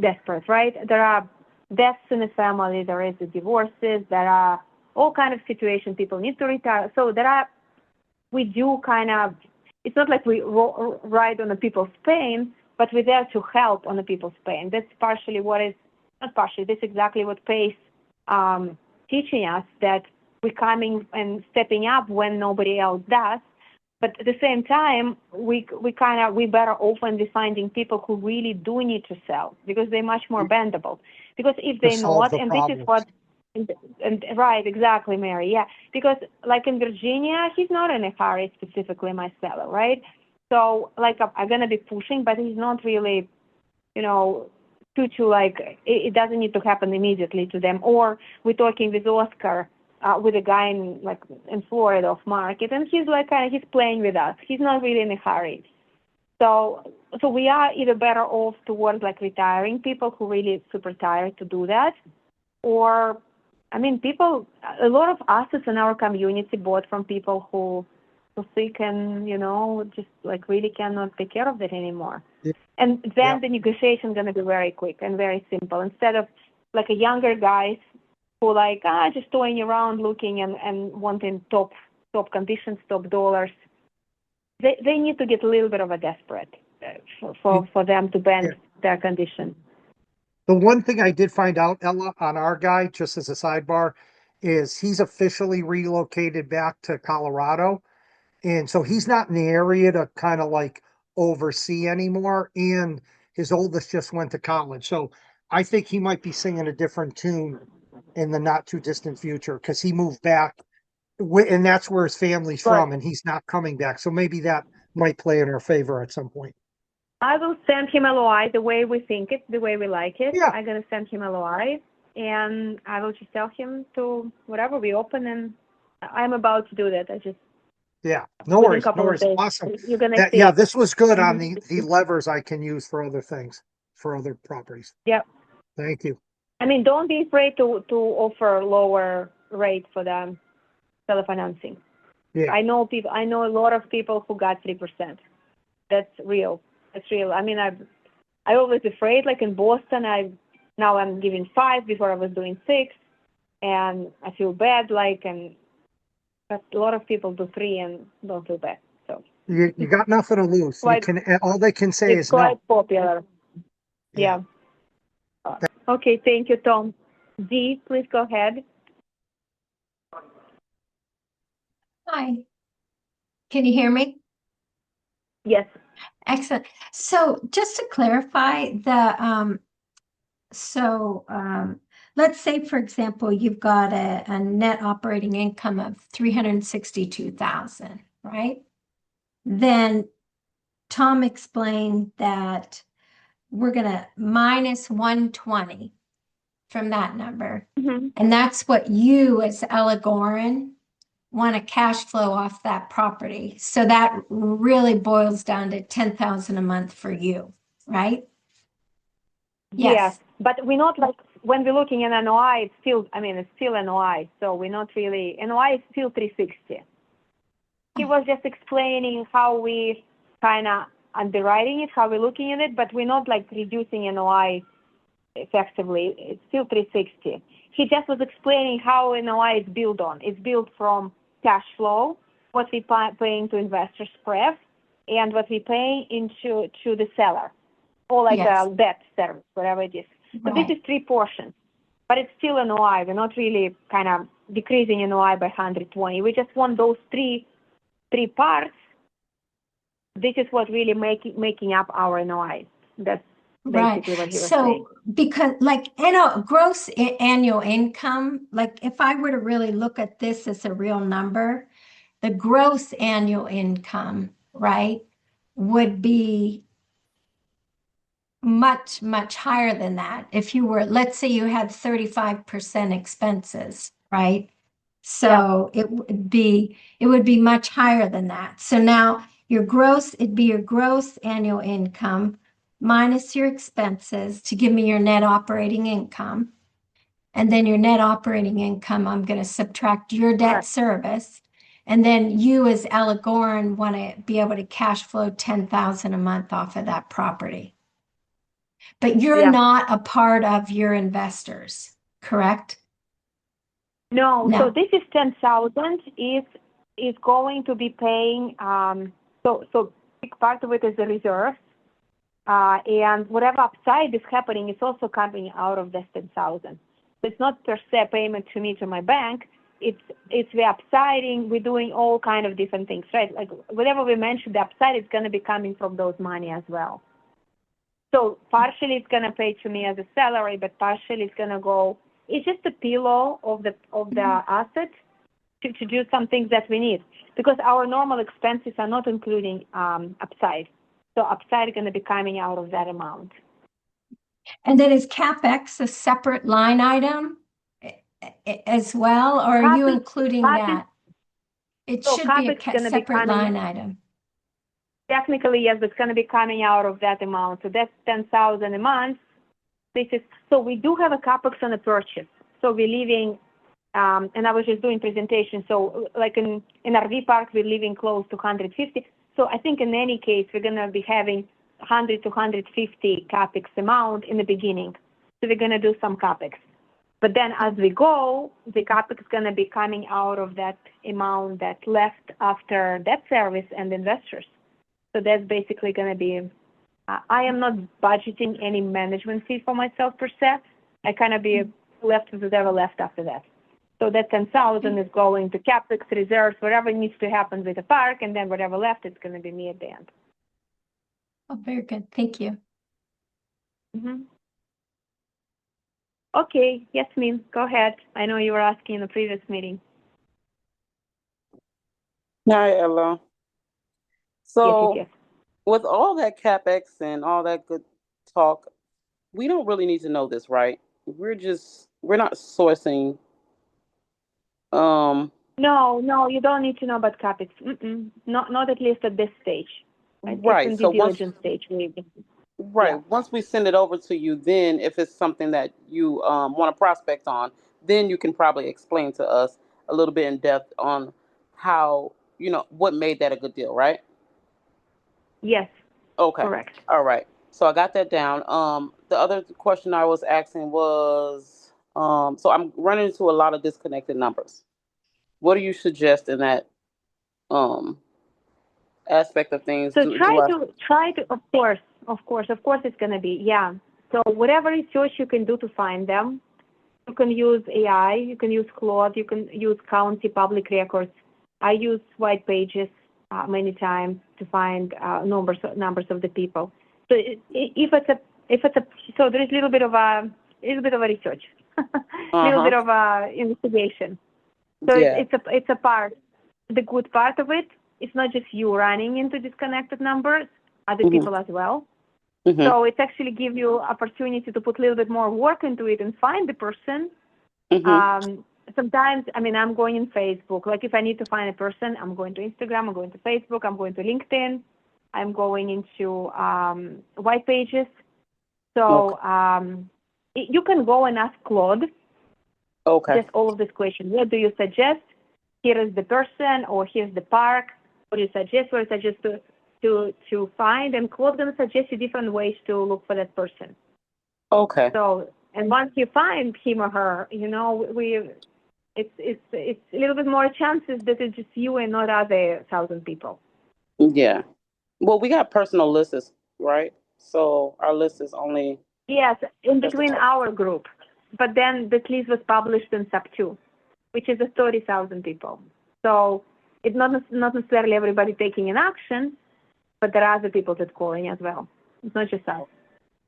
desperate, right? There are deaths in the family. There is the divorces. There are all kind of situations. People need to retire. So we do kind of, it's not like we ride on the people's pain, but we're there to help on the people's pain. That's partially not partially, that's exactly what PACE teaching us, that we're coming and stepping up when nobody else does. But at the same time, we better often be finding people who really do need to sell, because they're much more bendable. Because if they not, and this is what, and right, exactly, Mary, yeah. Because like in Virginia, he's not in a hurry, specifically my seller, right? So like I'm gonna be pushing, but he's not really, to like, it doesn't need to happen immediately to them. Or we're talking with Oscar, with a guy in Florida off market, and he's like he's playing with us. He's not really in a hurry. So we are either better off towards like retiring people who really super tired to do that, or I mean, a lot of assets in our community bought from people who sick and just like really cannot take care of it anymore. Yeah. And then the negotiation is going to be very quick and very simple, instead of like a younger guys who like just toying around looking and wanting top conditions, top dollars. They need to get a little bit of a desperate for them to bend their condition. The one thing I did find out, Ella, on our guy, just as a sidebar, is he's officially relocated back to Colorado. And so he's not in the area to kind of like oversee anymore. And his oldest just went to college. So I think he might be singing a different tune in the not too distant future, because he moved back and that's where his family's from, and he's not coming back. So maybe that might play in our favor at some point. I will send him LOI the way we think it, the way we like it. Yeah. I'm going to send him LOI, and I will just tell him to whatever we open, and I'm about to do that. No worries. Days, Awesome. You're gonna see. Yeah, this was good on Mhm. the levers I can use for other things, for other properties. Yeah. Thank you. I mean, don't be afraid to offer lower rate for the seller financing. Yeah. I know a lot of people who got 3%. That's real. That's real. I mean, I always afraid, like in Boston, now I'm giving 5, before I was doing 6, and I feel bad, but a lot of people do 3 and don't feel bad. So You got nothing to lose. All they can say it's is quite no. popular. Yeah. Okay, thank you, Tom. Dee, please go ahead. Hi. Can you hear me? Yes. Excellent. So just to clarify let's say, for example, you've got a net operating income of 362,000, right? Then Tom explained that we're going to minus 120 from that number. Mm-hmm. And that's what you, as Ella Goren, want to cash flow off that property. So that really boils down to 10,000 a month for you, right? Yes. But we're not like, when we're looking at NOI, it's still NOI. So we're not really, NOI is still 360. He was just explaining how we kind of underwriting it, how we're looking at it, but we're not like reducing NOI effectively. It's still 360. He just was explaining how NOI is built on. It's built from cash flow, what we paying to investors pref, and what we pay into the seller, or like a debt service, whatever it is. So this is 3 portions, but it's still NOI. We're not really kind of decreasing NOI by 120. We just want those three parts. This is what really making up our NOI. That's basically what he was saying. Because gross annual income, like if I were to really look at this as a real number, the gross annual income, right, would be much, much higher than that. If you were, let's say you had 35% expenses, right? So it would be much higher than that. So now it'd be your gross annual income minus your expenses to give me your net operating income. And then your net operating income, I'm going to subtract your debt service. And then you as Ella Goren want to be able to cash flow 10,000 a month off of that property. But you're not a part of your investors, correct? No, No. so this is 10,000 is going to be paying, so big part of it is the reserve. And whatever upside is happening is also coming out of this 10,000. So it's not per se payment to me, to my bank. It's the upsiding. We're doing all kind of different things, right? Like whatever we mentioned, the upside is going to be coming from those money as well. So partially it's going to pay to me as a salary, but partially it's going to go, it's just a pillow of the asset to do some things that we need, because our normal expenses are not including upside. So upside is going to be coming out of that amount. And then is CapEx a separate line item as well, or are you including that? It should be a separate line item. Technically, yes, it's going to be coming out of that amount. So that's 10,000 a month. So we do have a CapEx on a purchase. So we're leaving, and I was just doing presentation. So like in RV park, we're leaving close to 150. So I think in any case, we're going to be having 100 to 150 CapEx amount in the beginning. So we're going to do some CapEx. But then as we go, the CapEx is going to be coming out of that amount that's left after debt service and investors. So that's basically going to be, I am not budgeting any management fee for myself per se. I kind of be left with whatever left after that. So that 10,000 is going to CapEx, reserves, whatever needs to happen with the park, and then whatever left, it's going to be me at the end. Oh, very good. Thank you. Mm-hmm. Okay, Yasmin, go ahead. I know you were asking in the previous meeting. Hi, Ella. So Yes. with all that CapEx and all that good talk, we don't really need to know this, right? We're not sourcing. No, you don't need to know about CapEx. Not at least at this stage. Right. It's in So the diligence stage. Right. Yeah. Once we send it over to you, then if it's something that you want to prospect on, then you can probably explain to us a little bit in depth on how, what made that a good deal, right? Yes. Okay. Correct. All right. So I got that down. The other question I was asking was, so I'm running into a lot of disconnected numbers. What do you suggest in that aspect of things? So try to, of course, it's going to be, yeah. So whatever research you can do to find them, you can use AI, you can use Claude, you can use county public records. I use white pages many times to find numbers of the people. So so there is a little bit of a research, a little bit of a investigation. So it's a part. The good part of it, it's not just you running into disconnected numbers, other people as well. So it actually gives you opportunity to put a little bit more work into it and find the person. Sometimes, I'm going in Facebook. Like if I need to find a person, I'm going to Instagram, I'm going to Facebook, I'm going to LinkedIn, I'm going into white pages. So you can go and ask Claude. Okay. Just all of these questions. What do you suggest? Here is the person, or here's the park. What do you suggest? What do you suggest to find? And Claude's going to suggest you different ways to look for that person. Okay. So, and once you find him or her, it's a little bit more chances that it's just you and not other 1,000 people. Yeah. Well, we got personal lists, right? So our list is only. Yes, in between our group. But then the list was published in Sub 2, which is 30,000 people. So it's not necessarily everybody taking an action, but there are other people that calling as well. It's not just us.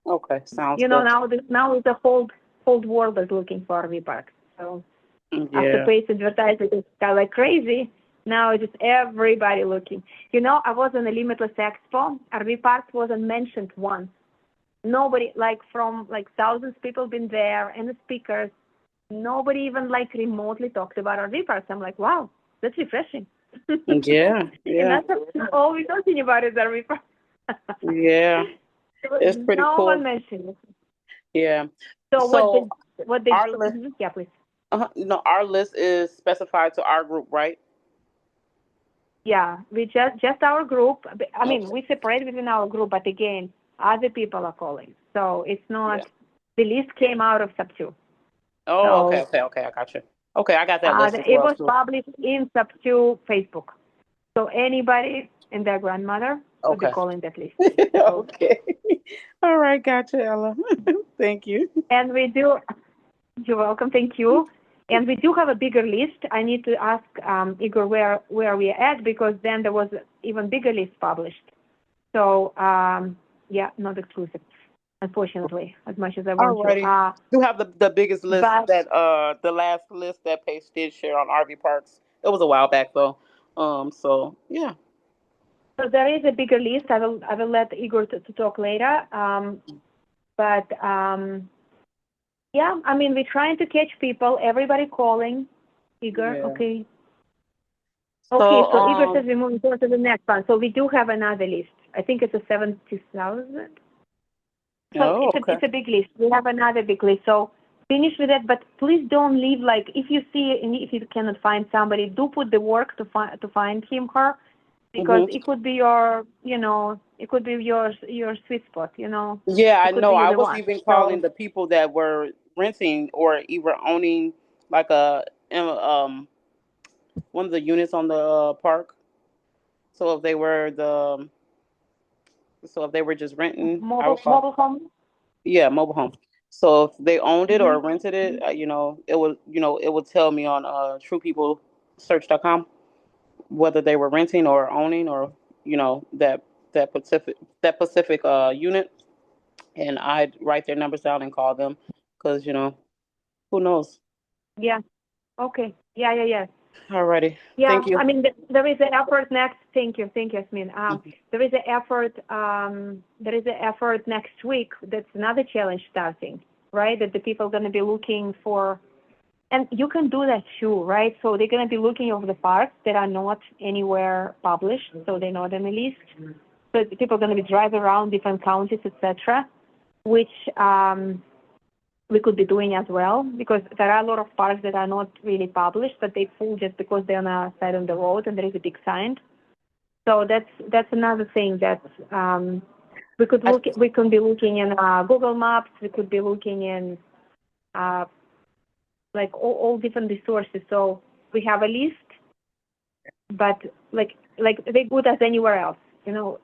Okay, sounds good. Now the whole world is looking for RV parks. So after paid advertising is kind of like crazy, now it's just everybody looking. I was in a Limitless Expo. RV parks wasn't mentioned once. Nobody, from thousands of people been there and the speakers. nobody even like remotely talked about RV parks. I'm like, wow, that's refreshing. Yeah, And yeah, that's all we're talking about is RV parks. yeah. It's pretty No cool. one mentioned it. Yeah. So So what they our list, yeah, please. no, our list is specified to our group, right? Yeah, we just our group. I mean, Okay. we separate within our group, but again, other people are calling. So it's not Yeah. the list came out of sub two. Oh, okay, So okay, okay. I got you. Okay, I got that list as it well was too. published in sub two Facebook. So anybody and their grandmother would be Okay. calling that list. So, Okay. All right, gotcha, Ella. Thank you. and we do. You're welcome. Thank you. And we do have a bigger list. I need to ask Igor where we are at, because then there was even bigger list published. So yeah, not exclusive, unfortunately, as much as I want to. Alrighty. You have the biggest list But that the last list that Paige did share on RV parks. It was a while back though. So yeah. so there is a bigger list. I will let Igor to talk later. But yeah, I mean, we're trying to catch people. Everybody calling. Igor, Yeah. okay. So Okay, so Igor says we're moving forward to the next one. So we do have another list. I think it's a 70,000. So oh, okay. it's a big list. We have another big list. So finish with that, but please don't leave like if you see if you cannot find somebody, do put the work to find him, her, because Mhm. it could be your it could be your sweet spot, Yeah, I It could know. be you I the was one. even calling So the people that were renting or either owning like one of the units on the park. So if they were just renting, I would call. mobile home. Yeah, mobile home. So if they owned it Mm-hmm. or rented it, it would tell me on truepeoplesearch.com whether they were renting or owning or that Pacific unit, and I'd write their numbers down and call them because who knows. Yeah. Okay. Yeah. Alrighty, Yeah, thank you. I mean, there is an effort next. Thank you, Yasmin. There is an effort. There is an effort next week. That's another challenge starting, right? That the people are going to be looking for, and you can do that too, right? So they're going to be looking over the parks that are not anywhere published, so they're not on the list. So people are going to be driving around different counties, etc., which we could be doing as well, because there are a lot of parks that are not really published, but they full just because they're on a side on the road and there is a big sign. So that's another thing that we could look. We can be looking in Google Maps. We could be looking in like all different resources. So we have a list, but like they're good as anywhere else.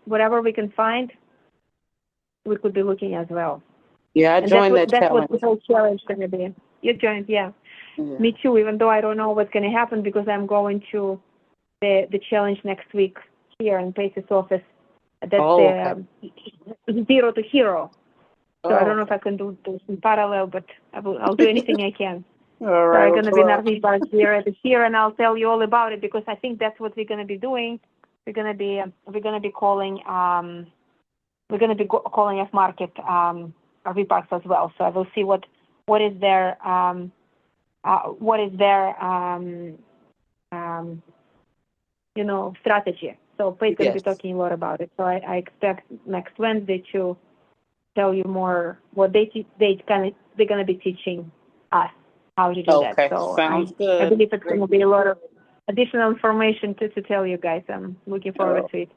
Whatever we can find, we could be looking as well. Yeah, I And joined that that's what challenge. the whole challenge is going to be. You joined, yeah. Yeah. Me too, even though I don't know what's going to happen because I'm going to the challenge next week here in Pace's office. That's Oh, the zero to hero. So I don't know if okay. I can do those in parallel, but I'll do anything I can. All So right. I'm Well, going to be in RV park here, and I'll tell you all about it because I think that's what we're going to be doing. We're going to be calling calling F market RV parks as well. So I will see what is their strategy. So Pate's going to be yes. talking a lot about it. So I expect next Wednesday to tell you more what they're going to be teaching us how to do that. Okay. So Sounds I good. believe it's going to be a lot of additional information to tell you guys. I'm looking forward Oh, to it.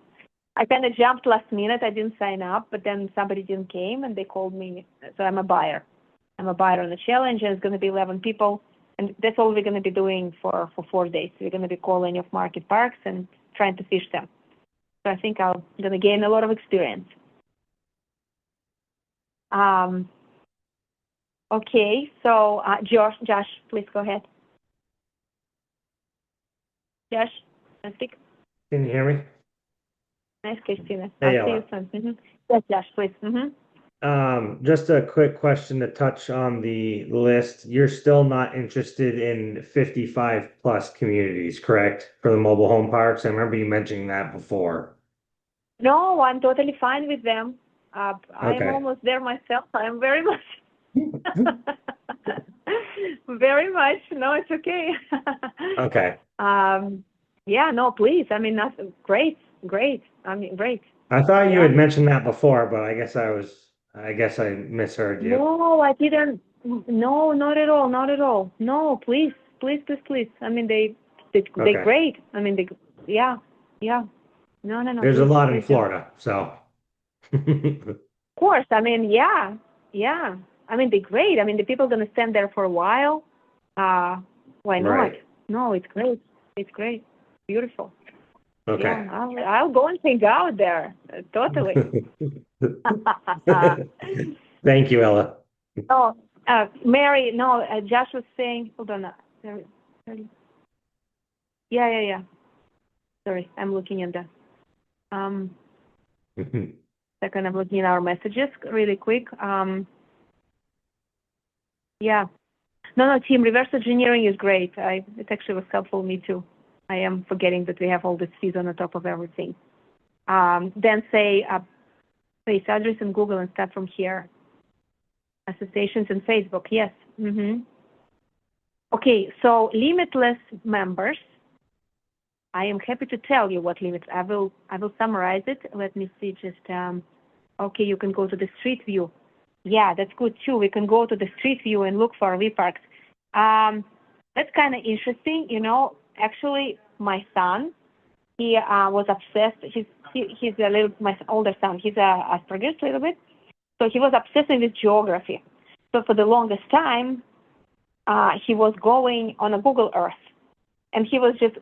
I kind of jumped last minute. I didn't sign up, but then somebody didn't came and they called me. So I'm a buyer. I'm a buyer on the challenge, and it's going to be 11 people. And that's all we're going to be doing for 4 days. We're going to be calling off market parks and trying to fish them. So I think I'm going to gain a lot of experience. Okay, so Josh, please go ahead. Josh, can I speak? Can you hear me? Nice, Christina. Hey, I'll see Ella. you soon. Mm-hmm. Yes, Josh, please. Mm-hmm. Just a quick question to touch on the list. You're still not interested in 55 plus communities, correct? For the mobile home parks? I remember you mentioning that before. No, I'm totally fine with them. I'm Okay. almost there myself. I'm very much. Very much. No, it's okay. Okay. Yeah, no, please. I mean, that's great. I mean, great. I thought you Yeah. had mentioned that before, but I guess I misheard you. No, I didn't. No, not at all. Not at all. No, please. I mean, they're Okay. great. I mean, yeah. No. There's a Please, lot in please do. Florida, so. Of course. I mean, yeah. I mean, they're great. I mean, the people are gonna stand there for a while. Why not? Right. No, it's great. It's great. Beautiful. Okay. Yeah, I'll go and hang out there. Totally. Thank you, Ella. Oh, Mary, no, Josh was saying, hold on. Sorry. Yeah. Sorry, I'm looking at the, second, I'm looking at our messages really quick. Yeah. No, team, reverse engineering is great. It actually was helpful me too. I am forgetting that we have all these fees on the top of everything. Then say, place address in Google and start from here. Associations in Facebook, yes. Okay, so limitless members. I am happy to tell you what limits. I will summarize it. Let me see. Just okay. You can go to the street view. Yeah, that's good too. We can go to the street view and look for RV parks. That's kind of interesting. You know, actually, my son, he was obsessed. He's a little, my older son. He's Asperger's a little bit. So he was obsessing with geography. So for the longest time, he was going on a Google Earth, and he was just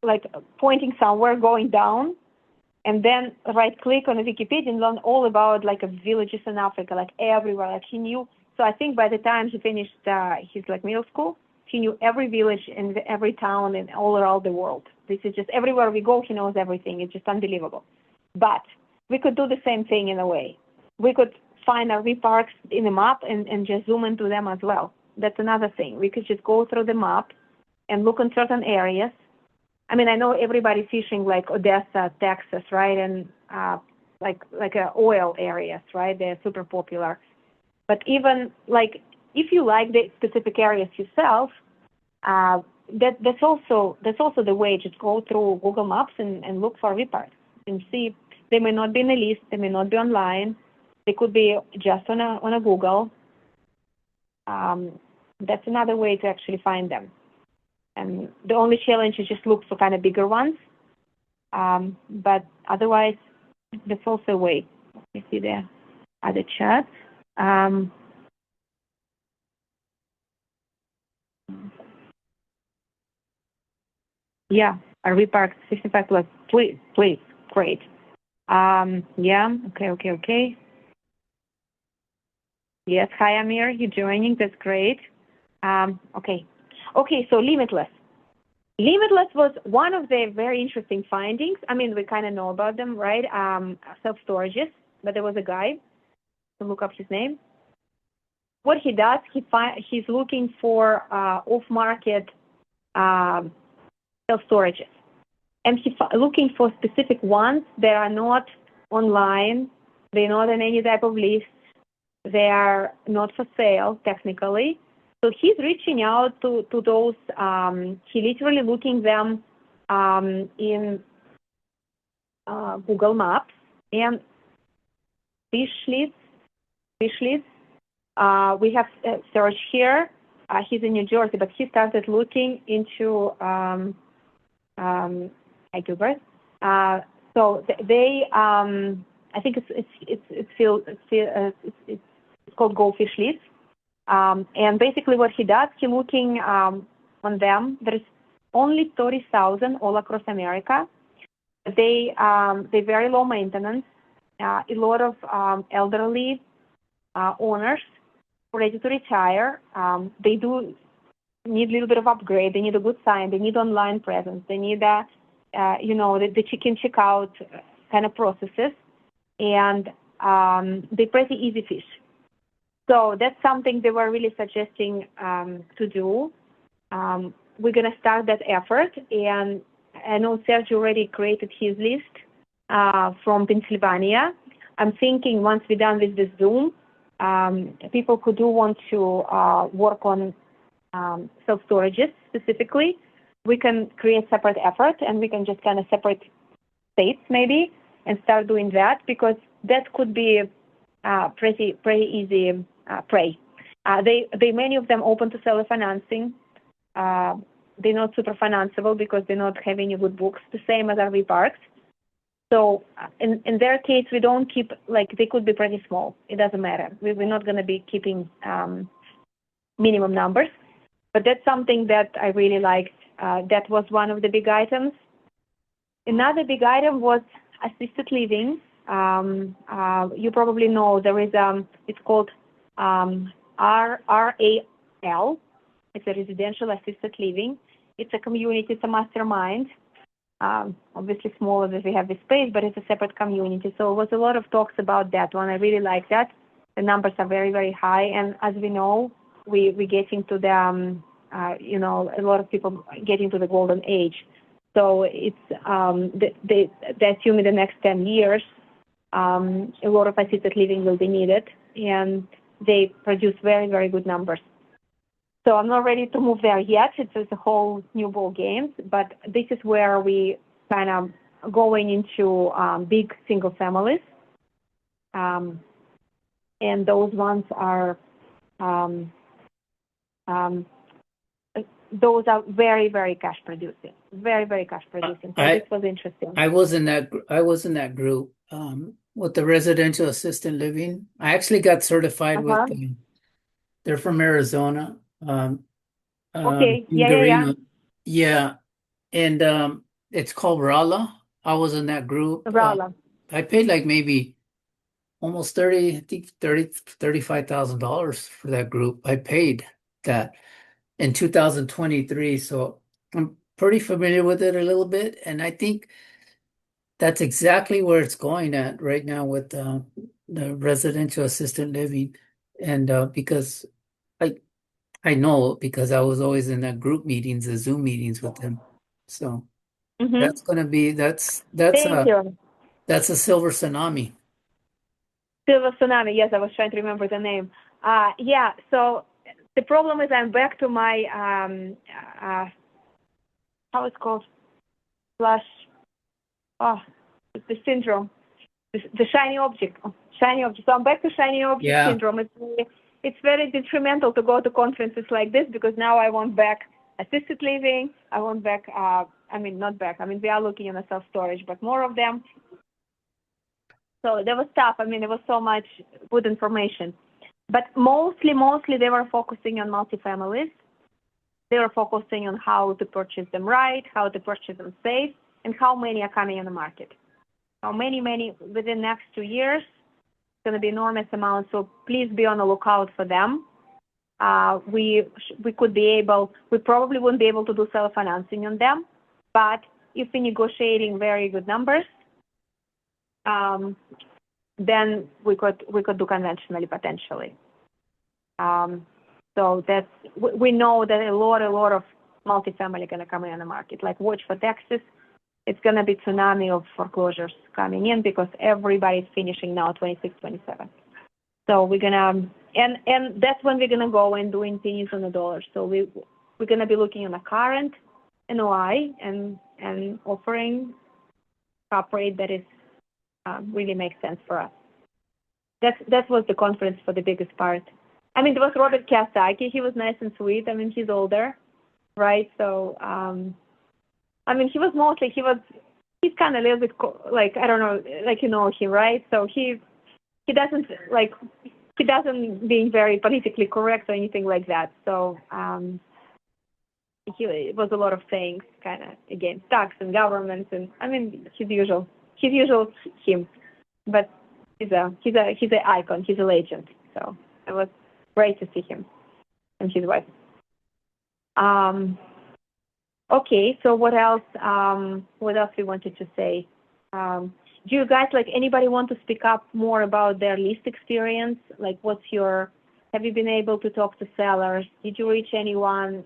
like pointing somewhere, going down, and then right-click on the Wikipedia and learn all about like villages in Africa, like everywhere. Like he knew. So I think by the time he finished his like middle school, he knew every village and every town and all around the world. This is just everywhere we go, he knows everything. It's just unbelievable. But we could do the same thing in a way. We could find RV parks in the map and just zoom into them as well. That's another thing. We could just go through the map and look in certain areas. I mean, I know everybody's fishing like Odessa, Texas, right? And like oil areas, right? They're super popular. But even like if you like the specific areas yourself, that's also the way. Just go through Google Maps and look for RV parks and see. They may not be in the list. They may not be online. They could be just on a Google. That's another way to actually find them. And the only challenge is just look for kind of bigger ones. But otherwise, that's also a way. Let me see the other chat. Yeah, RV parks 65 plus. Please, great. Yeah, okay. Yes, hi Amir, you joining? That's great. Okay, so limitless. Limitless was one of the very interesting findings. I mean, we kind of know about them, right? Self-storages, but there was a guy, to look up his name. What he does, he's looking for off-market self-storages. And he's looking for specific ones that are not online, they're not on any type of list, they are not for sale, technically. So he's reaching out to those, he literally looking them in Google Maps and fish lists. We have search here. He's in New Jersey, but he started looking into Gilbert. So they, I think it's called Go Fish List. And basically what he does, he's looking on them. There's only 30,000 all across America. They're very low maintenance. A lot of elderly owners ready to retire. They do need a little bit of upgrade. They need a good sign. They need online presence. They need the check-in, check-out kind of processes. And they're pretty easy fish. So that's something they were really suggesting to do. We're going to start that effort. And I know Sergio already created his list from Pennsylvania. I'm thinking once we're done with this Zoom, people who do want to work on self-storages specifically, we can create separate effort and we can just kind of separate states maybe and start doing that, because that could be pretty easy prey. They many of them open to seller financing. They're not super financeable because they not have any good books, the same as RV parks. So in their case, we don't keep, like, they could be pretty small. It doesn't matter. We're not going to be keeping minimum numbers. But that's something that I really liked. That was one of the big items. Another big item was assisted living. You probably know there is it's called RAL. It's a residential assisted living. It's a community. It's a mastermind. Obviously smaller than we have the space, but it's a separate community. So it was a lot of talks about that one. I really like that. The numbers are very, very high. And as we know, we get into the, a lot of people get into the golden age. So it's, they assume in the next 10 years, a lot of assisted living will be needed, and they produce very, very good numbers. So I'm not ready to move there yet. It's a whole new ball game, but this is where we kind of going into big single families. And those ones are, those are very, very cash producing, very, very cash producing. So this was interesting. I was in that group with the residential assisted living. I actually got certified with them. They're from Arizona. Okay. Yeah. And it's called Rala. I was in that group. Rala. I paid like maybe almost $35,000 for that group. I paid that in 2023. So I'm pretty familiar with it a little bit. And I think that's exactly where it's going at right now with the residential assisted living. And because I know, because I was always in that group meetings, the Zoom meetings with them. So that's going to be, that's Thank you. That's a silver tsunami. Silver tsunami. Yes, I was trying to remember the name. Yeah. So the problem is I'm back to my, how it's called? Flash. Oh, the syndrome. The shiny object. Shiny object. So I'm back to shiny object syndrome. It's very detrimental to go to conferences like this, because now I want back assisted living. I want back, not back. We are looking at self-storage, but more of them. So there was stuff. There was so much good information. But mostly they were focusing on multifamilies. They were focusing on how to purchase them right, how to purchase them safe, and how many are coming on the market. How many within the next 2 years. It's going to be enormous amounts, so please be on the lookout for them. We probably wouldn't be able to do self-financing on them, but if we're negotiating very good numbers, then we could do conventionally potentially. So we know that a lot of multifamily are going to come in on the market. Like, watch for Texas. It's going to be tsunami of foreclosures coming in, because everybody's finishing now 26, 27. So we're going to, and that's when we're going to go and doing pennies on the dollar. So we're going to be looking on a current NOI and offering cap rate that is really makes sense for us. That was the conference for the biggest part. There was Robert Kiyosaki. He was nice and sweet. He's older, right? So, he's kind of a little bit I don't know, like, you know him, right? So he doesn't being very politically correct or anything like that. So it was a lot of things kind of against tax and government, and his usual him, but he's an icon, he's a legend. So it was great to see him and his wife. Okay, so what else we wanted to say? Do you guys, anybody want to speak up more about their lease experience? Have you been able to talk to sellers? Did you reach anyone?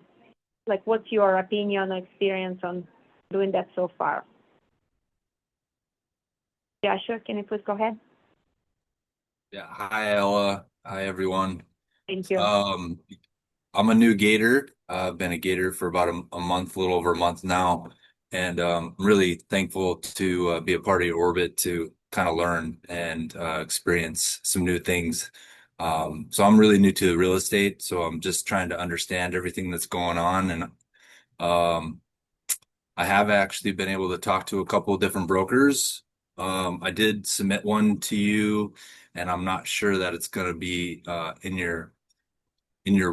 What's your opinion or experience on doing that so far? Joshua, can you please go ahead? Yeah. Hi, Ella. Hi, everyone. Thank you. I'm a new Gator. I've been a Gator for about a month, a little over a month now, and I'm really thankful to be a part of your orbit to kind of learn and experience some new things. So I'm really new to real estate, so I'm just trying to understand everything that's going on, and um, I have actually been able to talk to a couple of different brokers. I did submit one to you, and I'm not sure that it's going to be in your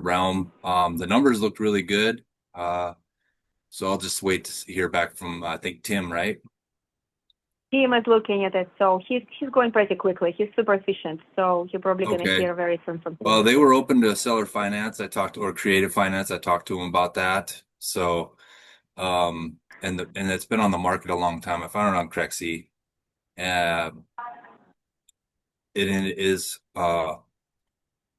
realm. The numbers looked really good. So I'll just wait to hear back from I think Tim, right? Tim is looking at it, so he's going pretty quickly. He's super efficient, so you're probably going to Okay. hear very soon from him. Well, they were open to seller finance. Or creative finance. I talked to them about that. So, and it's been on the market a long time. I found it on Crexy. Uh, it is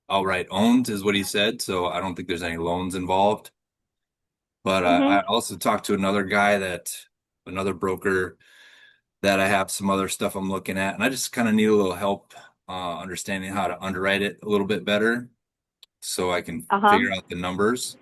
outright owned, is what he said. So I don't think there's any loans involved. But I also talked to another broker that I have some other stuff I'm looking at, and I just kind of need a little help understanding how to underwrite it a little bit better so I can figure out the numbers.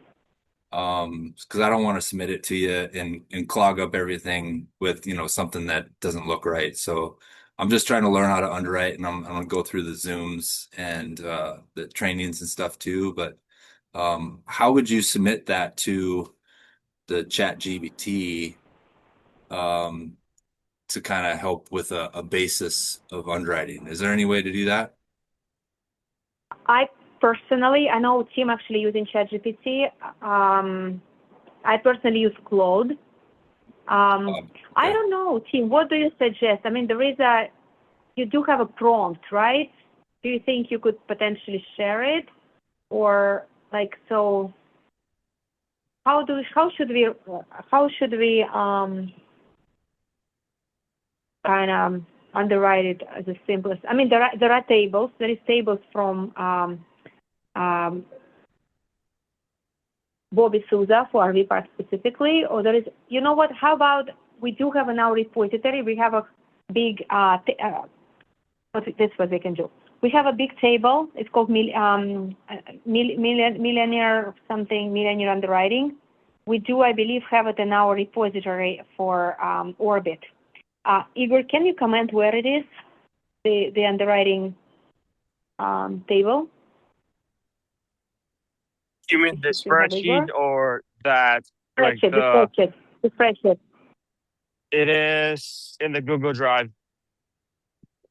Because I don't want to submit it to you and clog up everything with, something that doesn't look right. So I'm just trying to learn how to underwrite, and I'm gonna go through the Zooms and the trainings and stuff too. But how would you submit that to the chat GBT to kind of help with a basis of underwriting? Is there any way to do that? I know Tim actually using ChatGPT. I personally use Claude. I don't know, Tim, what do you suggest? I mean, you do have a prompt, right? Do you think you could potentially share it? Or so how should we kind of underwrite it as the simplest? I mean, there are tables. There is tables from Bobby Souza for RV Park specifically, or there is, you know what? How about we do have in our repository? We have a big this what we can do. We have a big table. It's called millionaire underwriting. We do, I believe, have it in our repository for Orbit. Igor, can you comment where it is, the underwriting table? You mean the spreadsheet or that? The spreadsheet. It is in the Google Drive.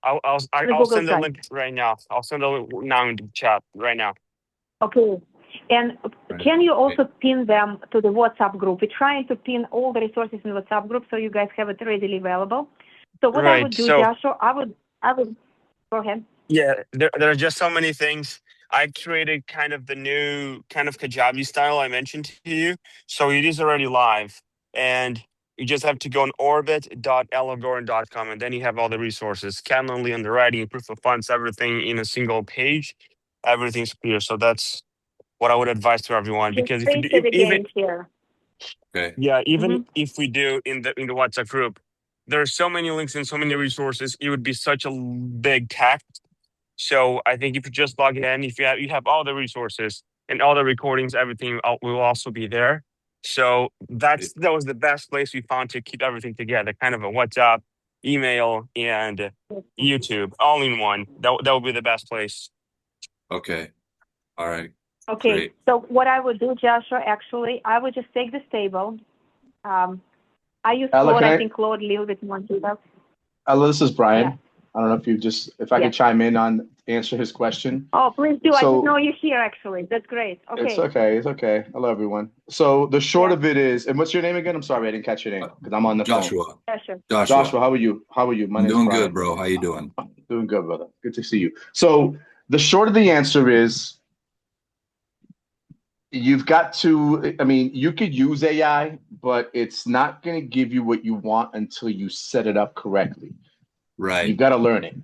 I'll send the link right now. I'll send the link now in the chat right now. Okay. And can you also pin them to the WhatsApp group? We're trying to pin all the resources in the WhatsApp group so you guys have it readily available. So what I would do, Joshua, I would go ahead. Yeah, there are just so many things. I created kind of the new kind of Kajabi style I mentioned to you. So it is already live. And you just have to go on orbit.ellagoren.com, and then you have all the resources, Calendly, underwriting, proof of funds, everything in a single page. Everything's clear. So that's what I would advise to everyone. Because if we do in the WhatsApp group, there are so many links and so many resources. It would be such a big text. So I think if you just log in, if you have all the resources and all the recordings, everything will also be there. So that was the best place we found to keep everything together, kind of a WhatsApp, email, and YouTube all in one. That would be the best place. Okay. All right. Okay. Great. So what I would do, Joshua, actually, I would just take this table. I use Claude. I think Claude a little bit more details. Ella, this is Brian. Yeah. I don't know if I could chime in on answer his question. Oh, please do. I didn't know you're here, actually. That's great. Okay. It's okay. Hello, everyone. So the short of it is, and what's your name again? I'm sorry, I didn't catch your name because I'm on the Joshua. phone. Joshua, how are you? My name's doing Brian. good, bro. How you doing? Doing good, brother. Good to see you. So the short of the answer is, you've got to, you could use AI, but it's not going to give you what you want until you set it up correctly. Right. You've got to learn it.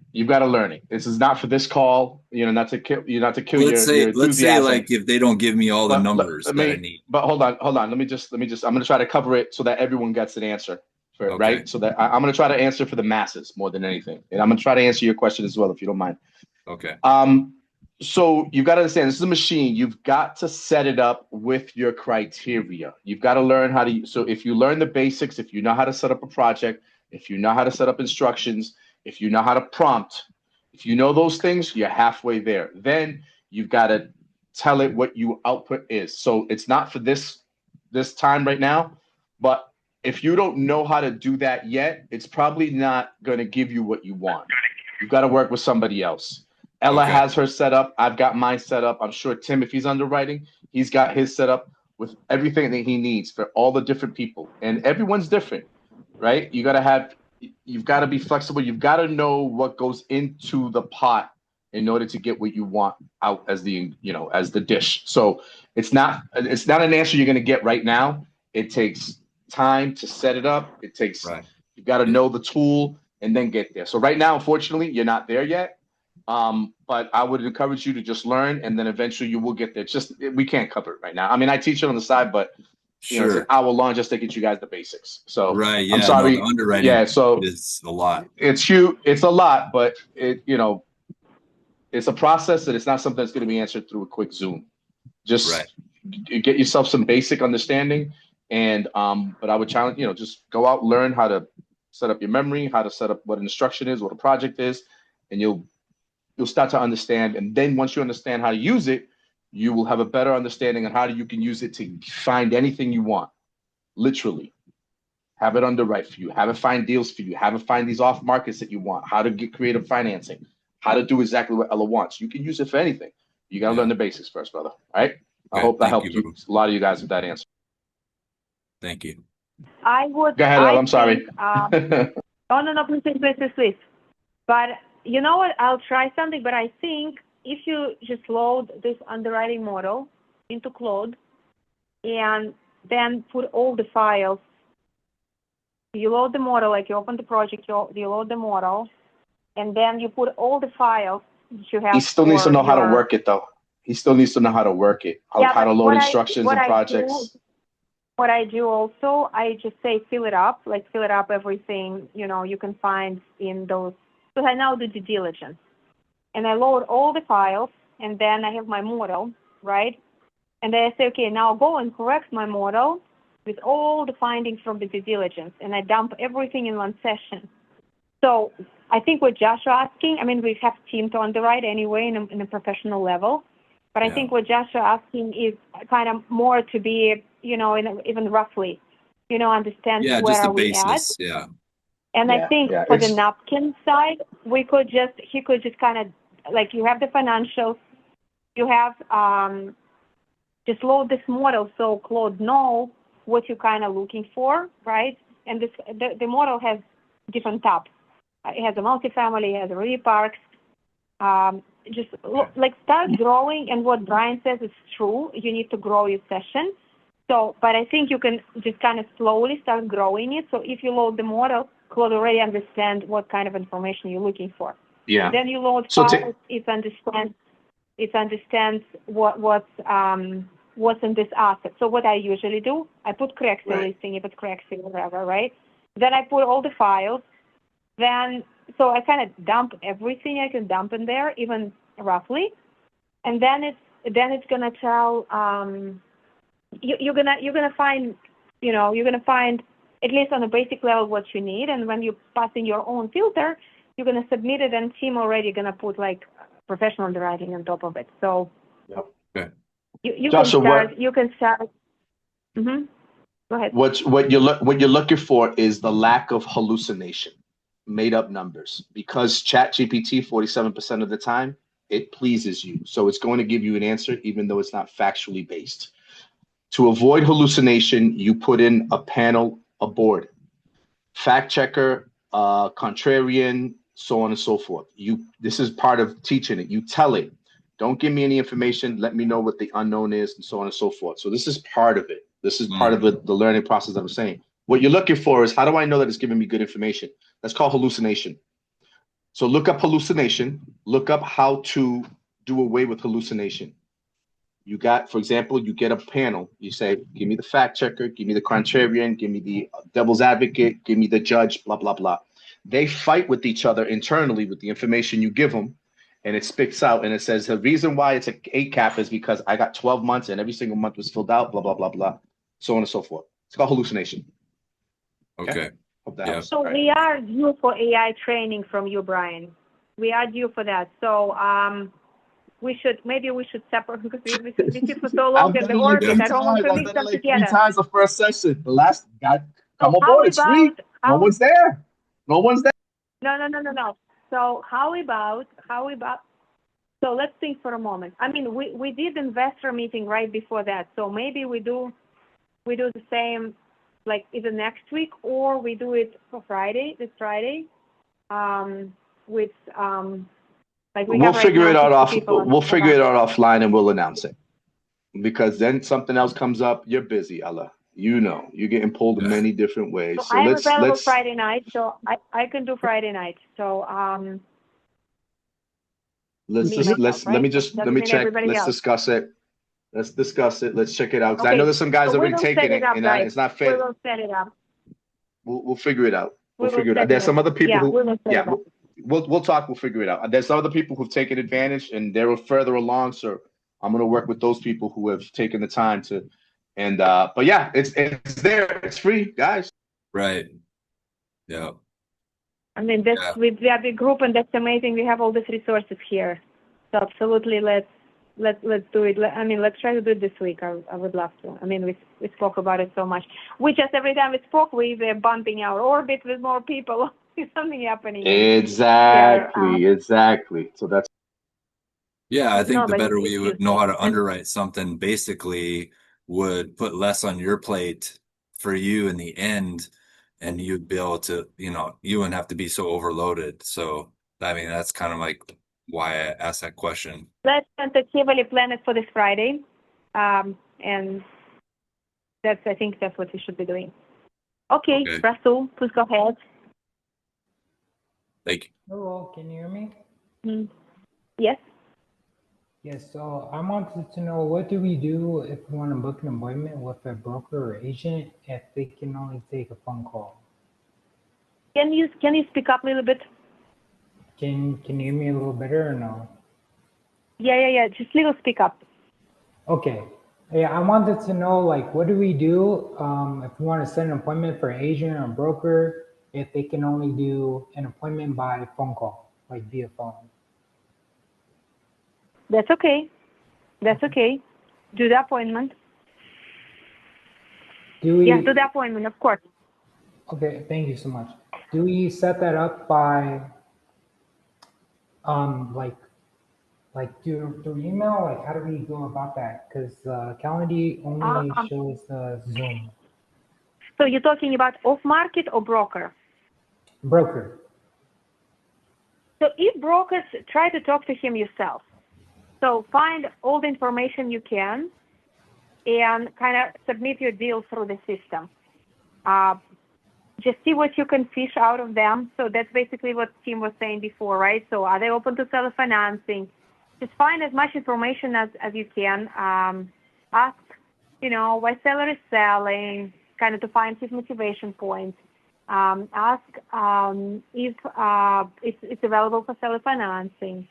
This is not for this call, not to kill your enthusiasm. Let's say like if they don't give me all the numbers that I need. But hold on. I'm going to try to cover it so that everyone gets an answer. for, right? So that I'm going to try to answer for the masses more than anything. And I'm going to try to answer your question as well, if you don't mind. Okay. So you've got to understand, this is a machine. You've got to set it up with your criteria. You've got to learn how to, so if you learn the basics, if you know how to set up a project, if you know how to set up instructions, if you know how to prompt, if you know those things, you're halfway there. Then you've got to tell it what your output is. So it's not for this time right now, but if you don't know how to do that yet, it's probably not going to give you what you want. You've got to work with somebody else. Ella has her set up. I've got mine set up. I'm sure Tim, if he's underwriting, he's got his set up with everything that he needs for all the different people. And everyone's different, right? You've got to be flexible. You've got to know what goes into the pot in order to get what you want out as the, as the dish. So it's not an answer you're going to get right now. It takes time to set it up. It takes, you've got to know the tool and then get there. So right now, unfortunately, you're not there yet. But I would encourage you to just learn, and then eventually you will get there. We can't cover it right now. I mean, I teach it on the side, but it's an hour long just to get you guys the basics. So I'm sorry. No, the underwriting so is a lot. It's huge. It's a lot, but it's a process that it's not something that's going to be answered through a quick Zoom. Just get yourself some basic understanding, and but I would challenge, just go out, learn how to set up your memory, how to set up what an instruction is, what a project is, and you'll start to understand. And then once you understand how to use it, you will have a better understanding on how you can use it to find anything you want. Literally, have it underwrite for you, have it find deals for you, have it find these off markets that you want, how to get creative financing, how to do exactly what Ella wants. You can use it for anything. You got to learn the basics first, brother. All right. I hope that helped you, a lot of you guys, with that answer. Thank you. I would. Go ahead, Ella. I'm sorry. No, please. But you know what? I'll try something, but I think if you just load this underwriting model into Claude and then put all the files, you load the model, like you open the project, you load the model, and then you put all the files that you have. He still needs to know how to work it, though. He still needs to know how to work it, how to load instructions and projects. What I do also, I just say fill it up everything, you can find in those. So I now do the diligence, and I load all the files, and then I have my model, right? And then I say, okay, now go and correct my model with all the findings from the due diligence, and I dump everything in one session. So I think what Josh is asking, I mean, we have team to underwrite anyway in a professional level, but I think what Josh is asking is kind of more to be, even roughly, understand where are we at. And I think for the napkin side, he could just kind of, like, you have the financials, you have, just load this model so Claude know what you're kind of looking for, right? And the model has different tabs. It has a multifamily, it has a RV parks. Start growing, and what Brian says is true. You need to grow your session. So, but I think you can just kind of slowly start growing it. So if you load the model, Claude already understands what kind of information you're looking for. Yeah. Then you load files, it understands what's in this asset. So what I usually do, I put correct listing, if it's correct, whatever, right? Then I put all the files. Then, so I kind of dump everything I can dump in there, even roughly. And then it's gonna tell, you're gonna find at least on a basic level what you need, and when you pass in your own filter, you're gonna submit it, and team already gonna put like professional underwriting on top of it. So you can start. Mm-hmm. Go ahead. What you're looking for is the lack of hallucination, made up numbers, because ChatGPT 47% of the time it pleases you, so it's going to give you an answer even though it's not factually based. To avoid hallucination, you put in a panel, a board, fact checker, contrarian, so on and so forth. This is part of teaching it. You tell it, don't give me any information. Let me know what the unknown is, and so on and so forth. So this is part of it. This is part of the learning process that I'm saying. What you're looking for is, how do I know that it's giving me good information? That's called hallucination. So look up hallucination. Look up how to do away with hallucination. You got, for example, you get a panel. You say, give me the fact checker, give me the contrarian, give me the devil's advocate, give me the judge, blah, blah, blah. They fight with each other internally with the information you give them, and it spits out and it says the reason why it's an 8 cap is because I got 12 months and every single month was filled out, blah, blah, blah, blah, so on and so forth. It's called hallucination. Okay. Hope that Yeah. helps. So All right. we are due for AI training from you, Brian. We are due for that. So maybe we should separate because we sit for so long I've in done the it like orbit. 3 I don't want times. to I've mix done it them like 3 together. times the first session. The last guy, come So aboard. It's free. No how one's there. No one's there. No. So how about so let's think for a moment. I mean, we did investor meeting right before that. So maybe we do the same like either next week or we do it for this Friday. With like we We'll have right figure now it out 60 off. people We'll figure it online. out offline and we'll announce it. Because then something else comes up. You're busy, Ella. You know, you're getting pulled in many different ways. So So I am let's available Friday night, so I can do Friday night. So let's me just myself, let me right? just Doesn't let me mean check. everybody Let's else. discuss it. Let's discuss it. Let's check it out. Because I know Okay. there's some guys So that we have been will set taking it it, up, and guys. it's not We fit. will set it up. We'll figure it out. We We'll will figure it out. set There's it some up. other people Yeah, who, we will set yeah, it up. we'll talk. We'll figure it out. There's other people who've taken advantage, and they're further along. So I'm gonna work with those people who have taken the time to. And but yeah, it's there. It's free, guys. Right. Yeah. I mean, we are a big group, and that's amazing. We have all these resources here. So absolutely, let's do it. I mean, let's try to do it this week. I would love to. I mean, we spoke about it so much. We just every time we spoke, we were bumping our orbit with more people. There's something happening. Exactly. So that's. Yeah, I think No, the but better it's we would know how to and underwrite something basically would put less on your plate for you in the end, and you'd be able to, you wouldn't have to be so overloaded. So, I mean, that's kind of like why I asked that question. let's tentatively plan it for this Friday, and I think that's what we should be doing. Okay, Okay. Rasul, please go ahead. Thank you. Hello, can you hear me? Yes. Yes, so I wanted to know, what do we do if we want to book an appointment with a broker or agent if they can only take a phone call? Can you speak up a little bit? Can you hear me a little better or no? Yeah. Just little speak up. Okay. Yeah, I wanted to know, like, what do we do if we want to set an appointment for an agent or a broker if they can only do an appointment by phone call, like via phone? That's okay. Do the appointment. Do we? Yeah, do the appointment, of course. Okay, thank you so much. Do we set that up by like through email? Like, how do we go about that? Because Calendly only shows the Zoom. So you're talking about off market or broker? Broker. So if brokers, try to talk to him yourself. So find all the information you can and kind of submit your deal through the system. Just see what you can fish out of them. So that's basically what Tim was saying before, right? So are they open to seller financing? Just find as much information as you can. Ask, why seller is selling, kind of to find his motivation points. Ask if it's available for seller financing.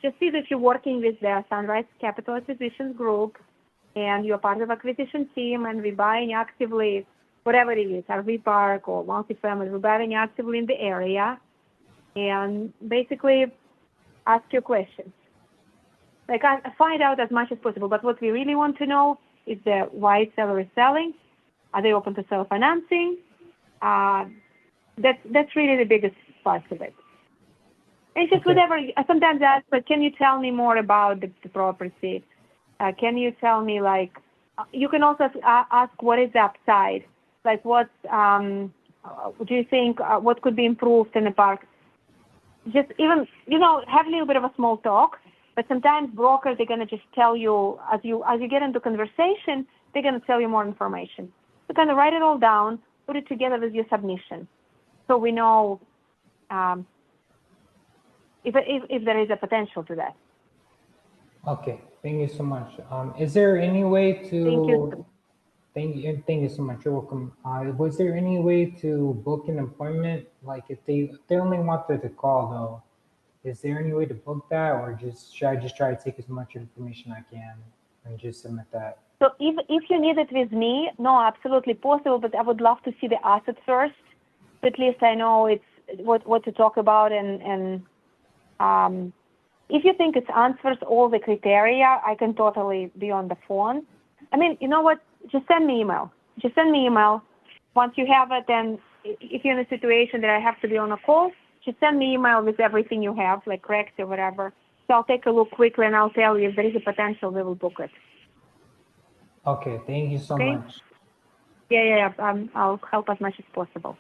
Just see that you're working with the Sunrise Capital Acquisitions Group and you're part of acquisition team and we're buying actively, whatever it is, RV park or multifamily, we're buying actively in the area. And basically ask your questions. Like I find out as much as possible, but what we really want to know is why seller is selling. Are they open to seller financing? That's really the biggest part of it. And just whatever, I sometimes ask, but can you tell me more about the property? Can you tell me, like, you can also ask what is the upside? Like what, do you think, what could be improved in the park? Just even, have a little bit of a small talk, but sometimes brokers, they're going to just tell you, as you get into conversation, they're going to tell you more information. So kind of write it all down, put it together with your submission. So we know if there is a potential to that. Okay. Thank you so much. Is there any way Thank you. to, thank you so much. You're welcome. Was there any way to book an appointment? Like if they only wanted to call though, is there any way to book that, or should I just try to take as much information I can and just submit that? So if you need it with me, no, absolutely possible, but I would love to see the asset first. So at least I know it's what to talk about, and if you think it answers all the criteria, I can totally be on the phone. I mean, you know what? Just send me email. Just send me email. Once you have it, then if you're in a situation that I have to be on a call, just send me email with everything you have, like recs or whatever. So I'll take a look quickly and I'll tell you if there is a potential, we will book it. Okay, thank you so Okay? much. Yeah. I'll help as much as possible.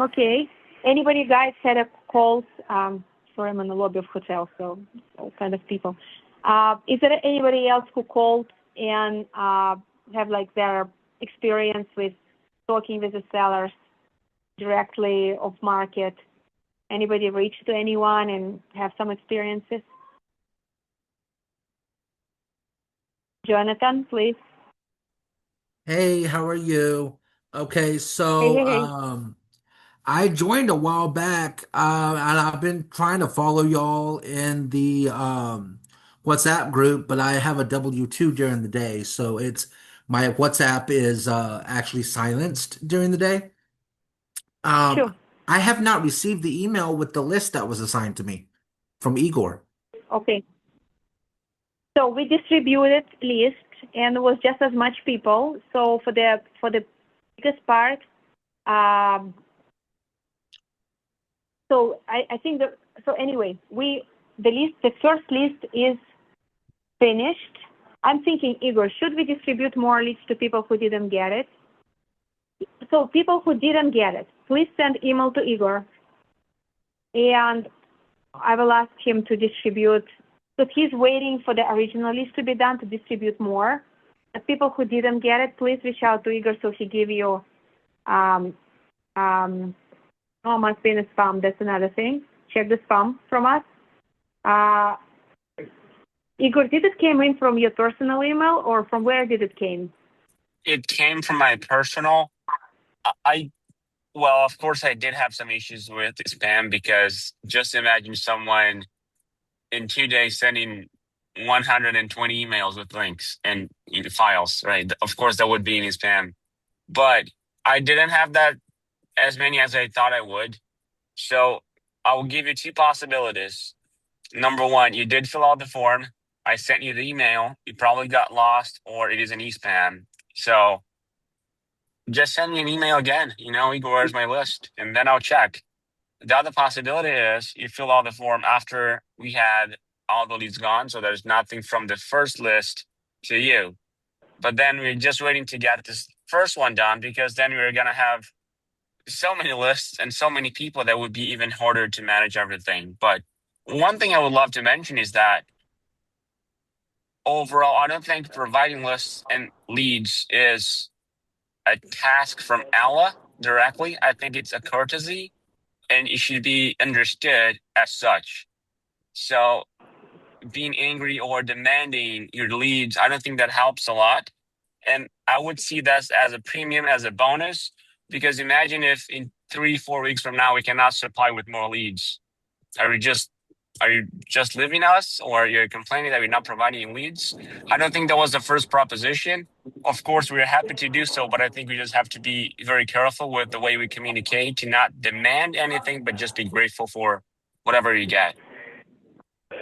Okay. Anybody guys had a calls? Sorry, I'm in the lobby of hotel, so all kind of people. Is there anybody else who called and have like their experience with talking with the sellers directly off market? Anybody reach to anyone and have some experiences? Jonathan, please. Hey, how are you? Okay, Hey. I joined a while back, and I've been trying to follow y'all in the WhatsApp group, but I have a W-2 during the day, so it's my WhatsApp is actually silenced during the day. Sure. I have not received the email with the list that was assigned to me from Igor. Okay. So we distributed list, and it was just as much people. So for the biggest part, so I think that, so anyway, the first list is finished. I'm thinking, Igor, should we distribute more lists to people who didn't get it? So people who didn't get it, please send email to Igor, and I will ask him to distribute. So he's waiting for the original list to be done to distribute more. The people who didn't get it, please reach out to Igor so he give you. Oh, must be in a spam. That's another thing. Check the spam from us. Igor, did it came in from your personal email, or from where did it came? It came from my personal. Well, of course, I did have some issues with spam because just imagine someone in 2 days sending 120 emails with links and files, right? Of course, that would be in spam. But I didn't have that as many as I thought I would. So I will give you two possibilities. Number one, you did fill out the form. I sent you the email. You probably got lost, or it is an e-spam. So just send me an email again. Igor, where's my list? And then I'll check. The other possibility is you fill out the form after we had all the leads gone. So there's nothing from the first list to you. But then we're just waiting to get this first one done, because then we're going to have so many lists and so many people that would be even harder to manage everything. But one thing I would love to mention is that overall, I don't think providing lists and leads is a task from Ella directly. I think it's a courtesy, and it should be understood as such. So being angry or demanding your leads, I don't think that helps a lot. And I would see that as a premium, as a bonus, because imagine if in 3-4 weeks from now we cannot supply with more leads. Are you just leaving us, or you're complaining that we're not providing leads? I don't think that was the first proposition. Of course, we're happy to do so, but I think we just have to be very careful with the way we communicate, to not demand anything, but just be grateful for whatever you get.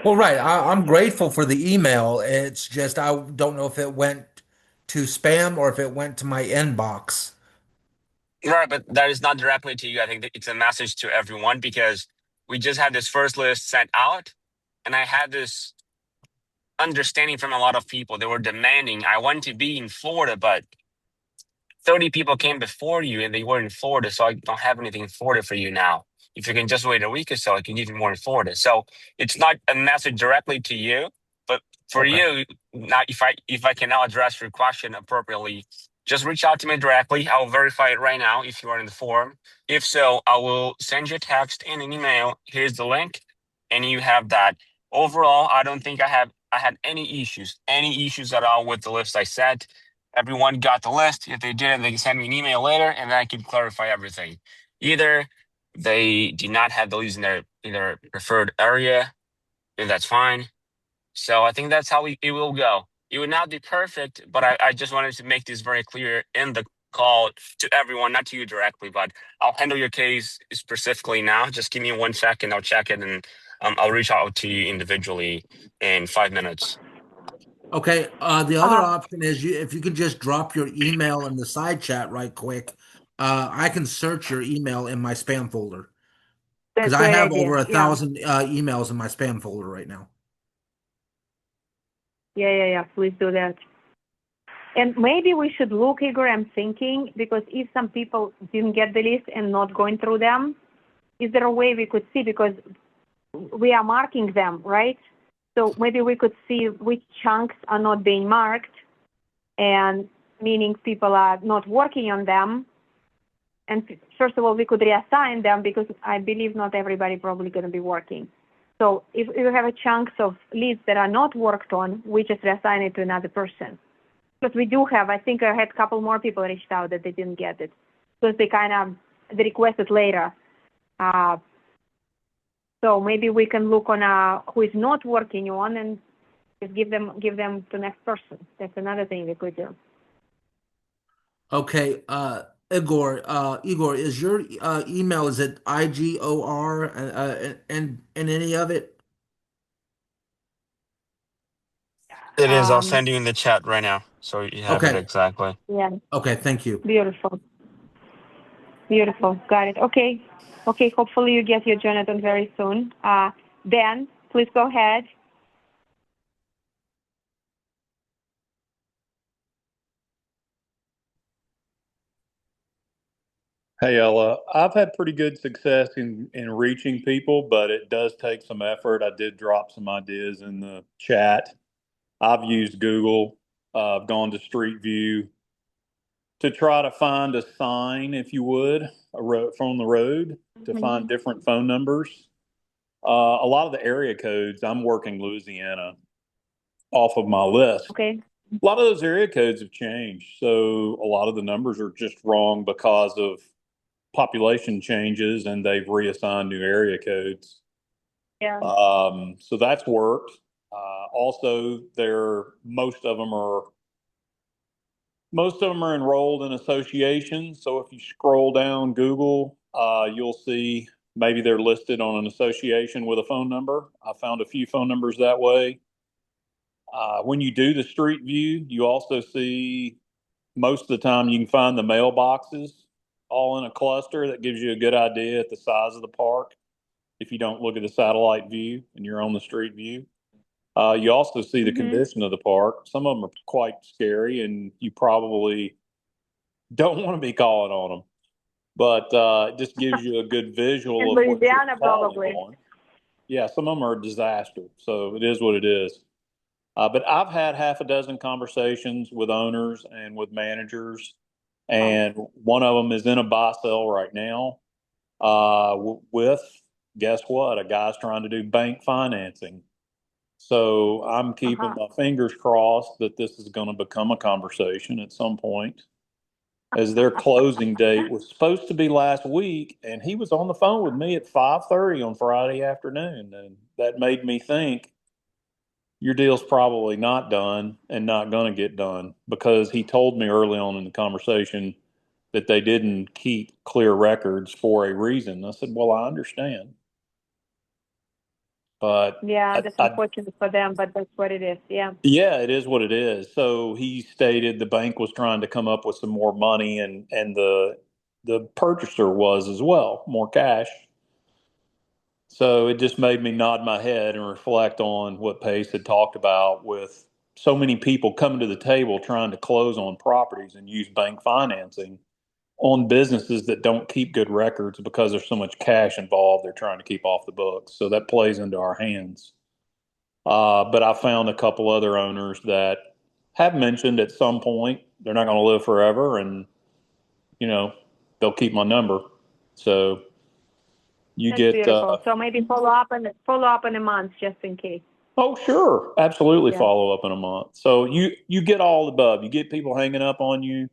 Well, right. I'm grateful for the email. It's just I don't know if it went to spam or if it went to my inbox. Right, but that is not directly to you. I think that it's a message to everyone, because we just had this first list sent out, and I had this understanding from a lot of people. They were demanding, I want to be in Florida, but 30 people came before you and they were in Florida, so I don't have anything in Florida for you now. If you can just wait a week or so, I can give you more in Florida. So it's not a message directly to you, but for you, now if I can now address your question appropriately, just reach out to me directly. I'll verify it right now if you are in the forum. If so, I will send you a text and an email. Here's the link, and you have that. overall, I don't think I had any issues at all with the list I sent. Everyone got the list. If they didn't, they can send me an email later, and then I can clarify everything. Either they did not have the leads in their preferred area, and that's fine. So I think that's how it will go. It would not be perfect, but I just wanted to make this very clear in the call to everyone, not to you directly, but I'll handle your case specifically now. Just give me 1 second, I'll check it, and I'll reach out to you individually in 5 minutes. Okay. The other option is if you could just drop your email in the side chat right quick. I can search your email in my spam folder because That's a I great have idea. over a Yeah. thousand emails in my spam folder right now. Yeah. Please do that. And maybe we should look, Igor, I'm thinking, because if some people didn't get the list and not going through them, is there a way we could see, because we are marking them, right? So maybe we could see which chunks are not being marked, and meaning people are not working on them. And first of all, we could reassign them, because I believe not everybody probably going to be working. So if you have a chunks of leads that are not worked on, we just reassign it to another person. Because we do have, I think I had a couple more people reached out that they didn't get it, because they requested later. So maybe we can look on who is not working on and just give them to next person. That's another thing we could do. Okay. Igor, is your email, is it IGOR and any of it? It is. I'll send you in the chat right now, so you have it Okay. exactly. Yeah. Okay. Thank you. Beautiful. Got it. Okay. Hopefully you get your Jonathan very soon. Dan, please go ahead. Hey, Ella. I've had pretty good success in reaching people, but it does take some effort. I did drop some ideas in the chat. I've used Google. I've gone to Street View to try to find a sign, if you would, from the road to find different phone numbers. A lot of the area codes, I'm working Louisiana off of my list. Okay. A lot of those area codes have changed. So a lot of the numbers are just wrong because of population changes and they've reassigned new area codes. Yeah. So that's worked. Also, most of them are enrolled in associations. So if you scroll down Google, you'll see maybe they're listed on an association with a phone number. I found a few phone numbers that way. When you do the street view, you also see most of the time you can find the mailboxes all in a cluster. That gives you a good idea at the size of the park if you don't look at the satellite view and you're on the street view. You also see the condition of the park. Some of them are quite scary, and you probably don't want to be calling on them. But it just gives you a good visual In of what you're Louisiana, calling probably. on. Yeah, some of them are a disaster. So it is what it is. But I've had half a dozen conversations with owners and with managers, and one of them is in a buy sell right now with, guess what? A guy's trying to do bank financing. So I'm keeping my fingers crossed that this is going to become a conversation at some point, as their closing date was supposed to be last week, and he was on the phone with me at 5:30 on Friday afternoon, and that made me think your deal's probably not done and not going to get done, because he told me early on in the conversation that they didn't keep clear records for a reason. I said, well, I understand. But Yeah, that's unfortunate for them, but that's what it is. Yeah. yeah, it is what it is. So he stated the bank was trying to come up with some more money, and the purchaser was as well, more cash. So it just made me nod my head and reflect on what Pace had talked about, with so many people coming to the table trying to close on properties and use bank financing on businesses that don't keep good records because there's so much cash involved they're trying to keep off the books. So that plays into our hands. But I found a couple other owners that have mentioned at some point they're not going to live forever, and they'll keep my number. So You That's get beautiful. So maybe follow up in a month just in case. oh sure, absolutely Yeah. follow up in a month. So you get all the above. You get people hanging up on you.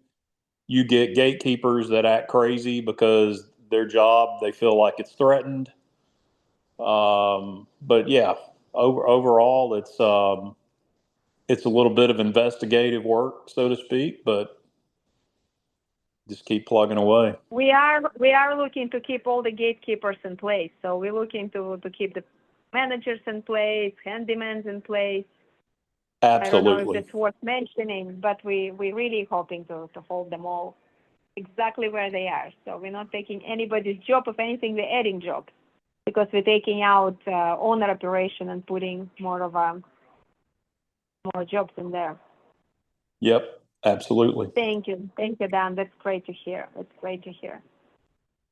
You get gatekeepers that act crazy because their job they feel like it's threatened. But yeah, overall it's a little bit of investigative work, so to speak, but just keep plugging away. We are looking to keep all the gatekeepers in place. So we're looking to keep the managers in place, handymans in place. I don't know if Absolutely. that's worth mentioning, but we're really hoping to hold them all exactly where they are. So we're not taking anybody's job. If anything, we're adding jobs because we're taking out owner operation and putting more jobs in there. Yep, absolutely. Thank you, Dan. That's great to hear.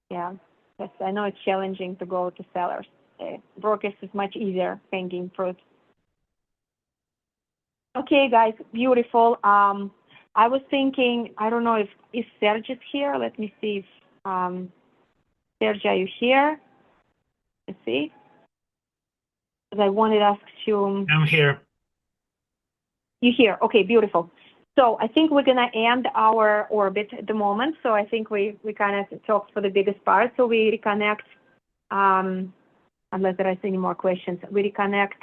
Yeah, yes, I know it's challenging to go to sellers. Brokers is much easier, hanging fruit. Okay, guys, beautiful. I was thinking, I don't know if Serge is here. Let me see if Serge, are you here? Let's see. Because I wanted to ask you. I'm here. You here? Okay, beautiful. So I think we're gonna end our orbit at the moment. So I think we kind of talked for the biggest part. So we reconnect, unless there are any more questions. We reconnect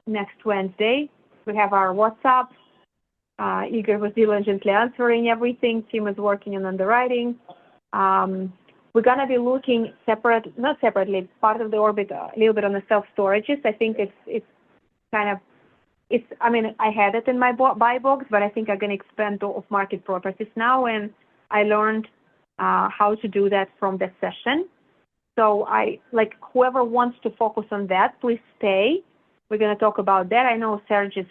next Wednesday. We have our WhatsApp. Igor was diligently answering everything. Tim is working on underwriting. We're gonna be looking not separately, part of the orbit a little bit on the self-storages. I think it's kind of. I mean, I had it in my buy box, but I think I'm going to expand to off-market properties now, and I learned how to do that from the session. So whoever wants to focus on that, please stay. We're going to talk about that. I know Serge is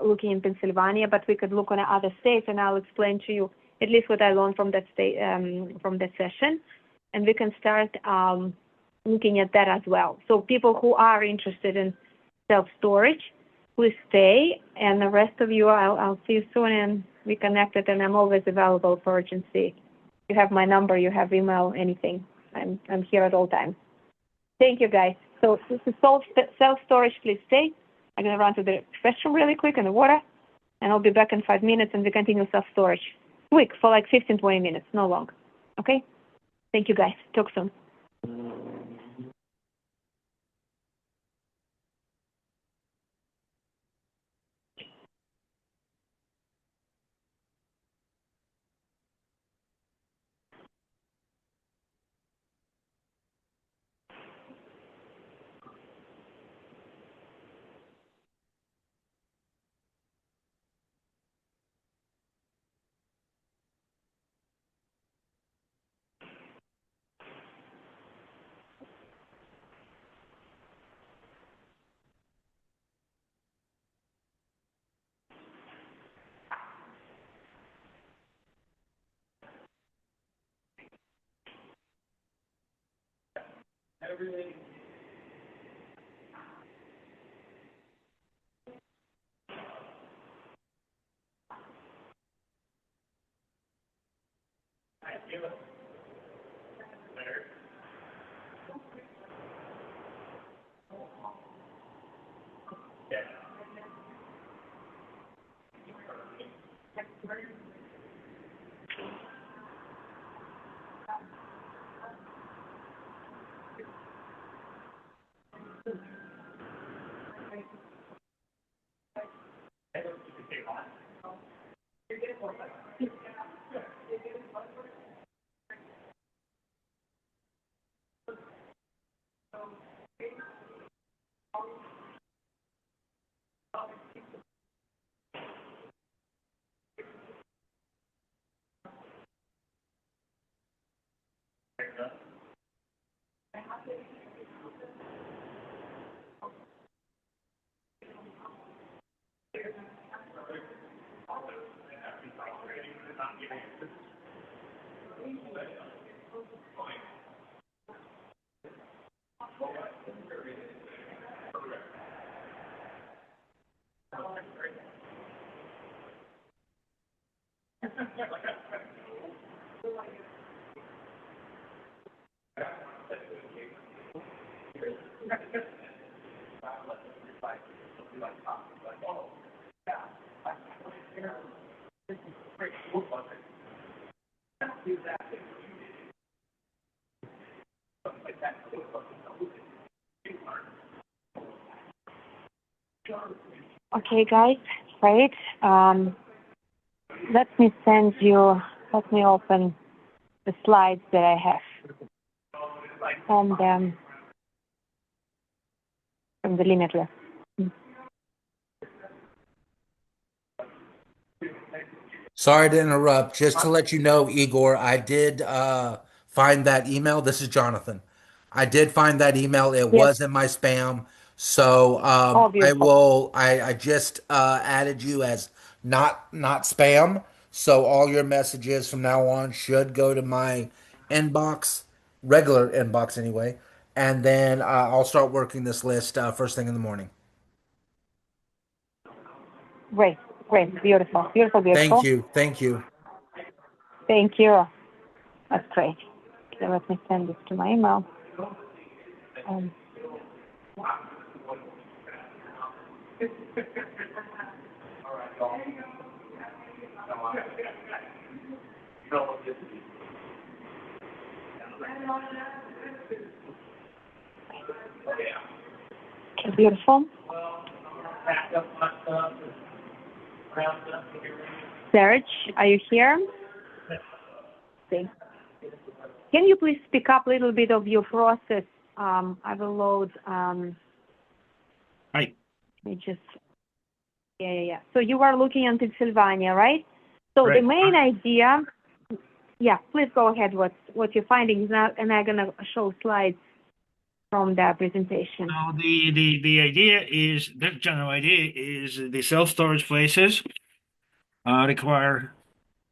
looking in Pennsylvania, but we could look on other states, and I'll explain to you at least what I learned from that state, from that session, and we can start looking at that as well. So people who are interested in self-storage, please stay, and the rest of you, I'll see you soon, and we connected, and I'm always available for urgency. You have my number, you have email, anything. I'm here at all times. Thank you, guys. So this is self-storage, please stay. I'm going to run to the restroom really quick and the water, and I'll be back in 5 minutes, and we continue self-storage. Quick, for like 15, 20 minutes, no long. Okay? Thank you, guys. Talk soon. Okay, guys, right. Let me open the slides that I have from the Limitless. Sorry to interrupt. Just to let you know, Igor, I did find that email. This is Jonathan. I did find that email. It Yes. was in my spam. So Oh, beautiful. I just added you as not spam. So all your messages from now on should go to my inbox, regular inbox anyway. And then I'll start working this list first thing in the morning. Great, beautiful, beautiful, beautiful. Thank you. Thank you. Thank you. That's great. Okay, let me send this to my email. Okay, beautiful. Serge, are you here? Okay. Can you please speak up a little bit of your process? I will load. Hi. Let me just. Yeah. So you are looking in Pennsylvania, right? So Right. the main idea. Yeah, please go ahead. What you're finding is now, and I'm gonna show slides from that presentation. Now the idea is the general idea is the self-storage places require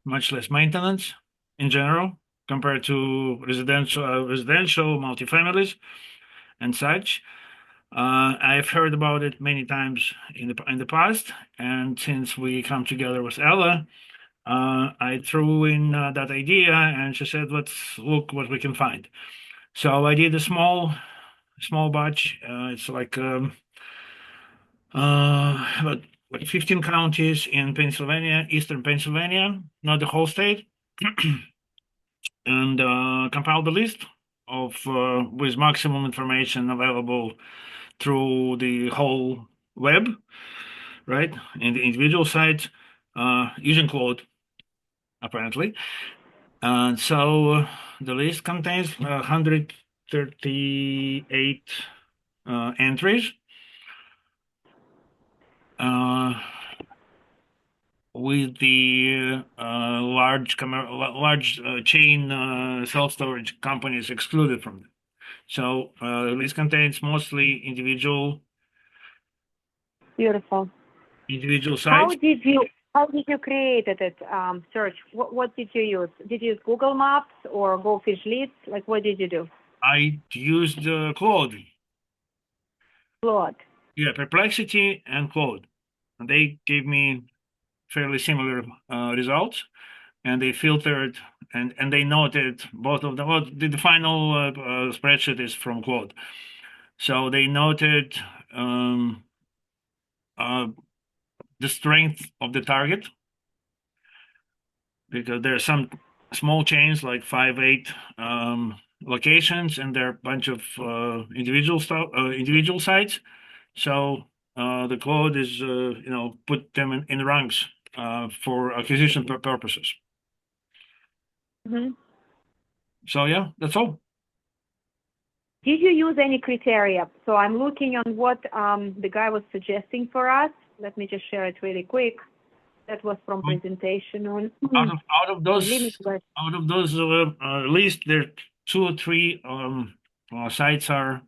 much less maintenance in general compared to residential multifamilies and such. I've heard about it many times in the past, and since we come together with Ella, I threw in that idea, and she said, "Let's look what we can find." So I did a small batch. It's like about 15 counties in Pennsylvania, eastern Pennsylvania, not the whole state, and compiled the list of with maximum information available through the whole web, right, in the individual sites, using Claude, apparently. And so the list contains 138 entries. With the large chain self-storage companies excluded from it. So the list contains mostly individual Beautiful. How sites. did you create it? Search. What did you use? Did you use Google Maps or Go Fish Leads? Like, what did you do? I used Claude. Claude. Yeah, Perplexity and Claude. And they gave me fairly similar results, and they filtered and they noted both of them. Well, the final spreadsheet is from Claude, so they noted the strength of the target, because there are some small chains like 5, 8 locations, and there are a bunch of individual sites. So the Claude is put them in ranks for acquisition purposes. Mm-hmm. So yeah, that's all. Did you use any criteria? So I'm looking on what the guy was suggesting for us. Let me just share it really quick. That was from presentation on out of those list, there 2 or 3 sites are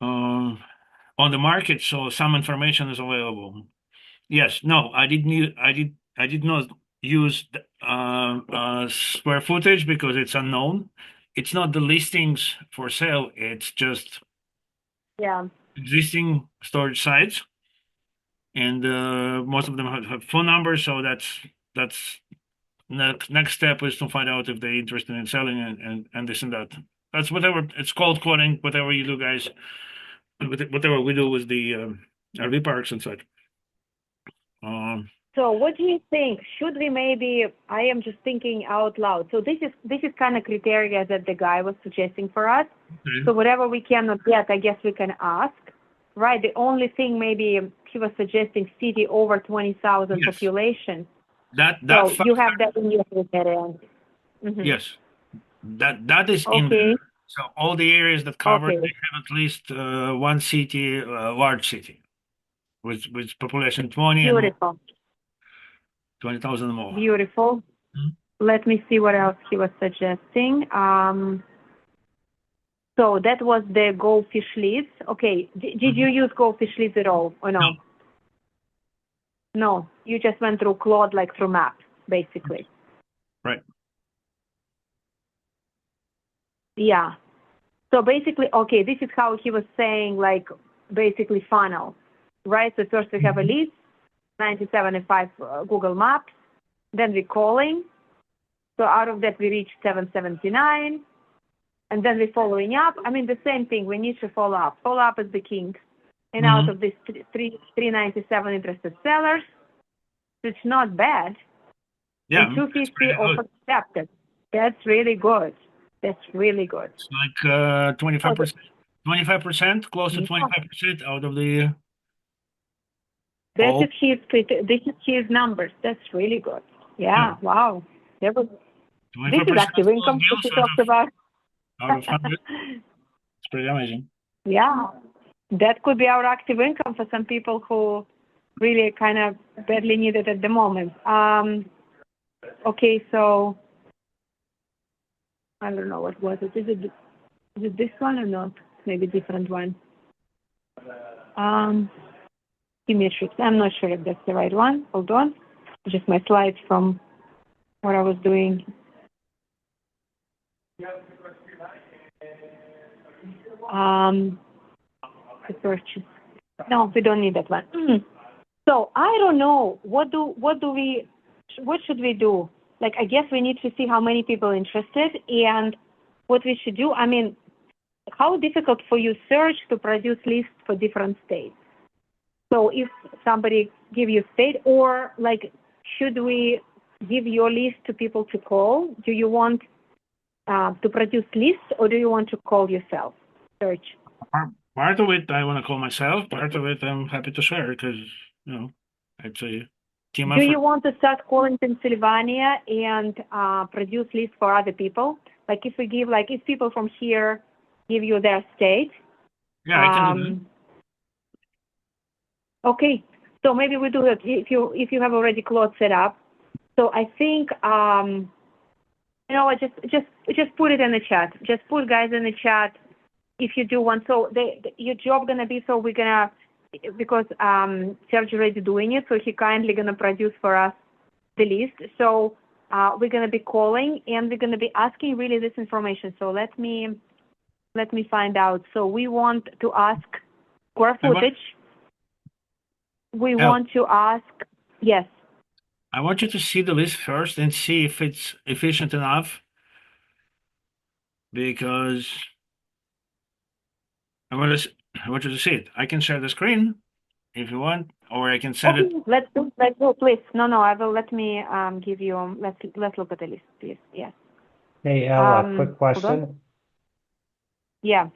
on the market, so some information is available. Yes, no, I did not use square footage because it's unknown. It's not the listings for sale. It's just existing storage sites, and most of them have phone numbers. So that's next step is to find out if they're interested in selling and this and that. That's whatever it's called quoting, whatever you do, guys. Whatever we do with the RV parks and such. So what do you think? Should we maybe, I am just thinking out loud. So this is kind of criteria that the guy was suggesting for us. Okay. So whatever we cannot get, I guess we can ask, right? The only thing maybe he was suggesting city over 20,000 Yes. population. That So you have that in your criteria. Mhm. Yes, that is in Okay. there. So all the areas that covered, Okay. they have at least one city, large city, with population 20 and more, Beautiful. 20,000 or more. Beautiful. Mhm. Let me see what else he was suggesting. So that was the goldfish leads. Okay. Did you use goldfish leads at all or no? No. You just went through Claude like through maps, basically. Right. Yeah. So basically, okay, this is how he was saying, like, basically funnel, right? So first we have a list, 975 Google Maps, then we're calling. So out of that, we reach 779, and then we're following up. I mean, the same thing. We need to follow up. Follow up is the king. And out of this 397 interested sellers, it's not bad. Yeah, And 250 it's pretty offer good. accepted. That's really good. That's really good. It's like 25%, 25%, close to Yeah. 25% out of the. This all. is his numbers. That's really good. Yeah. Wow. This is 25% active of income deals that we talked about. out of 100. It's pretty amazing. Yeah. That could be our active income for some people who really kind of badly need it at the moment. Okay, so I don't know what was it. Is it this one or not? Maybe different one. Symmetrics. I'm not sure if that's the right one. Hold on. Just my slides from what I was doing. The purchase. No, we don't need that one. So I don't know. What should we do? Like, I guess we need to see how many people are interested and what we should do. I mean, how difficult for you search to produce lists for different states? So if somebody give you state, or like, should we give your list to people to call? Do you want to produce lists, or do you want to call yourself? Search. Part of it I want to call myself. Part of it I'm happy to share because it's a team Do effort. you want to start calling Pennsylvania and produce lists for other people? Like if we give, like if people from here give you their state. Yeah, I can do that. Okay, so maybe we do it if you have already Claude set up. So I think just put it in the chat. Just put guys in the chat if you do one. So your job gonna be, so we're gonna, because Serge already doing it, so he kindly gonna produce for us the list. So we're gonna be calling and we're gonna be asking really this information. So let me find out. So we want to ask square footage. We want to ask, yes. I want you to see the list first and see if it's efficient enough, because I want you to see it. I can share the screen if you want, or I can send it. Let's do, please. No, I will. Let me give you. Let's look at the list, please. Yes. Hey, Ella, quick hold on. question. Yeah.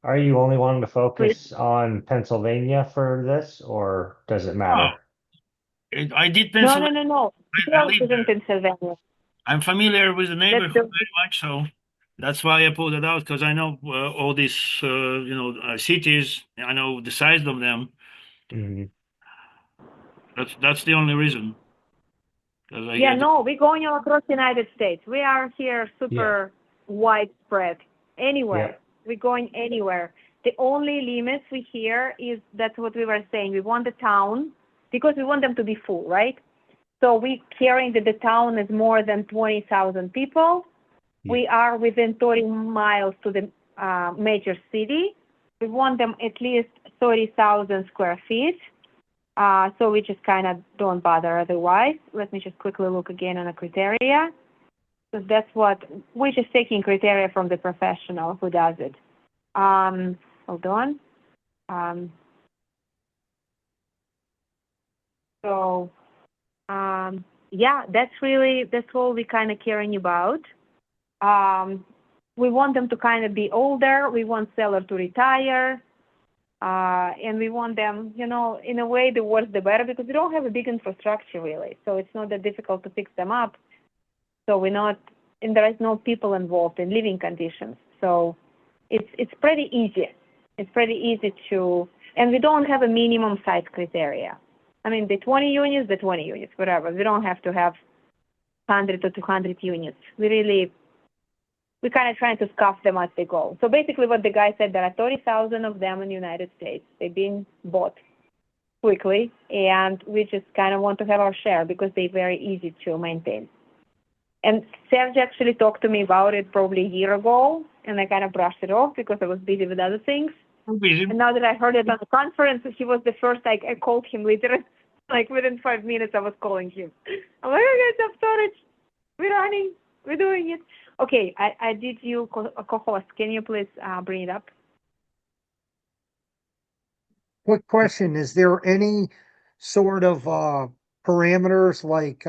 Are you only wanting to focus on Pennsylvania for this, or does it matter? I did Pennsylvania. No. I live in there. Pennsylvania. I'm familiar with the neighborhood very much, so that's why I pulled it out, because I know all these cities. I know the size of them. Mm-hmm. That's the only reason. We're going all across the United States. We are here super widespread. Anywhere. Yeah. We're going anywhere. The only limits we hear is, that's what we were saying. We want the town, because we want them to be full, right? So we're caring that the town is more than 20,000 people. Yeah. We are within 30 miles to the major city. We want them at least 30,000 square feet. So we just kind of don't bother otherwise. Let me just quickly look again on the criteria. So that's what we're just taking criteria from the professional who does it. Hold on. So yeah, that's all we kind of caring about. We want them to kind of be older. We want seller to retire. And we want them, in a way, the worse the better, because we don't have a big infrastructure really. So it's not that difficult to fix them up. So and there is no people involved in living conditions. So it's pretty easy. It's pretty easy and we don't have a minimum size criteria. I mean, the 20 units, whatever. We don't have to have 100 or 200 units. We're kind of trying to scuff them as they go. So basically what the guy said, there are 30,000 of them in the United States. They've been bought quickly, and we just kind of want to have our share because they're very easy to maintain. And Serge actually talked to me about it probably a year ago, and I kind of brushed it off because I was busy with other things. And now that I heard it on the conference, he was the first, I called him literally, like within 5 minutes I was calling him. I'm like, okay, self-storage, we're running, we're doing it. Okay, I did you a co-host. Can you please bring it up? Quick question. Is there any sort of parameters like,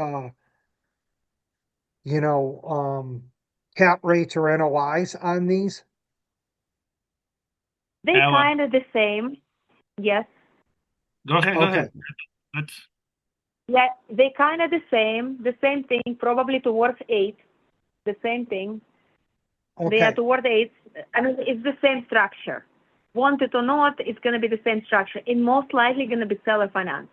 cap rates or NOIs on these? They kind of the same. Yes. Go ahead. Go Okay. ahead. That's Yeah, they kind of the same thing, probably towards 8, the same thing. They are Okay. toward 8. I mean, it's the same structure. Want it or not, it's going to be the same structure. And most likely going to be seller financed.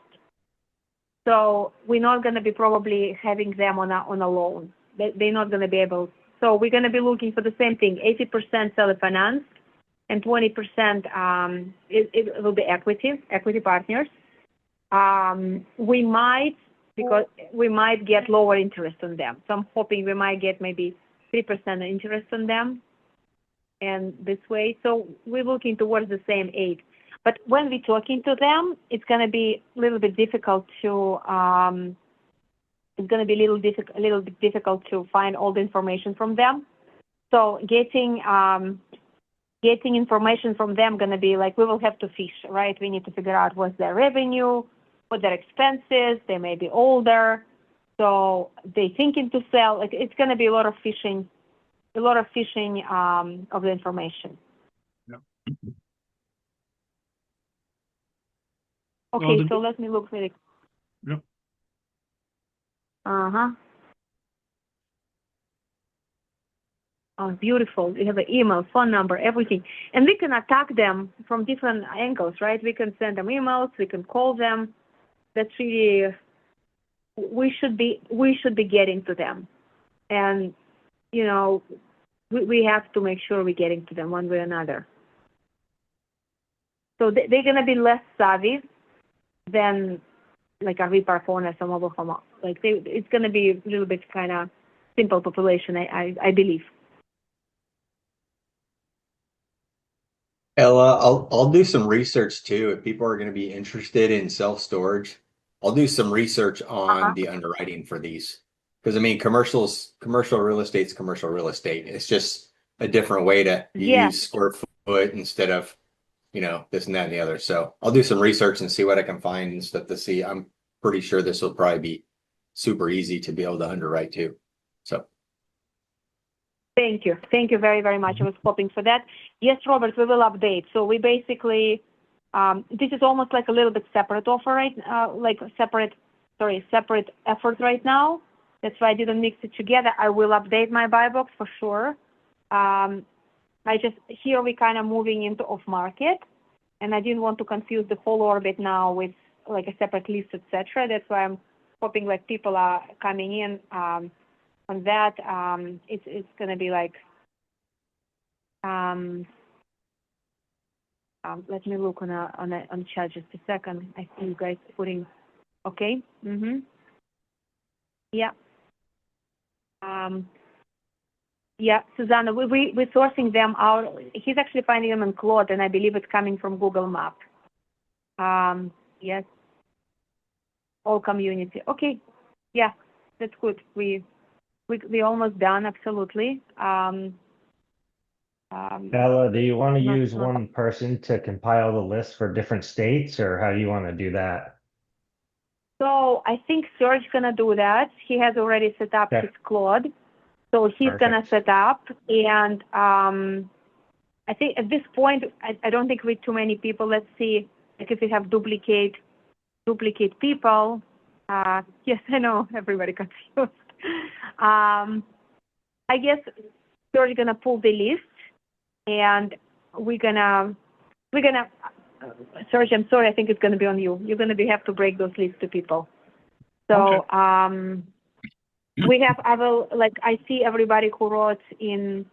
So we're not going to be probably having them on a loan. They're not going to be able. So we're going to be looking for the same thing, 80% seller financed, and 20% it will be equity partners. We might get lower interest on them. So I'm hoping we might get maybe 3% interest on them, and this way. So we're looking towards the same 8. But when we're talking to them, it's going to be a little bit difficult to difficult to find all the information from them. So getting information from them going to be like, we will have to fish, right? We need to figure out what's their revenue, what their expenses. They may be older, so they thinking to sell. Like, it's going to be a lot of fishing of the information. Yeah. Okay, so let me look really. Yep. Oh, beautiful. You have an email, phone number, everything. And we can attack them from different angles, right? We can send them emails, we can call them. That's really, we should be getting to them. And, we have to make sure we're getting to them one way or another. So they're going to be less savvy than like RV park owners or mobile home. Like it's going to be a little bit kind of simple population, I believe. Ella, I'll do some research too. If people are going to be interested in self-storage, I'll do some research on the underwriting for these. Because I mean, commercial real estate's commercial real estate. It's just a different way to use square foot instead of, this and that and the other. So I'll do some research and see what I can find and stuff to see. I'm pretty sure this will probably be super easy to be able to underwrite too. So. Thank you. Thank you very, very much. I was hoping for that. Yes, Robert, we will update. So we basically, this is almost like a little bit separate offer, right? Separate effort right now. That's why I didn't mix it together. I will update my buy box for sure. Here we kind of moving into off market, and I didn't want to confuse the whole orbit now with like a separate list, etc. That's why I'm hoping like people are coming in on that. It's going to be like, let me look on chat just a second. I see you guys putting, okay. Yeah. Yeah, Susanna, we're sourcing them out. He's actually finding them in Claude, and I believe it's coming from Google Map. Yes. All community. Okay. Yeah, that's good. we almost done, absolutely. Bella, do you want to Not, use not, one person to compile the list for different states, or how do you want to do that? so I think Serge gonna do that. He has already set up Okay. his Claude, so he's gonna Perfect. set up. And I think at this point, I don't think with too many people. Let's see, like if we have duplicate people. Yes, I know everybody confused. I guess Serge gonna pull the list, and we're gonna. Serge, I'm sorry. I think it's gonna be on you. You're gonna have to break those lists to people. So we have. I see everybody who wrote in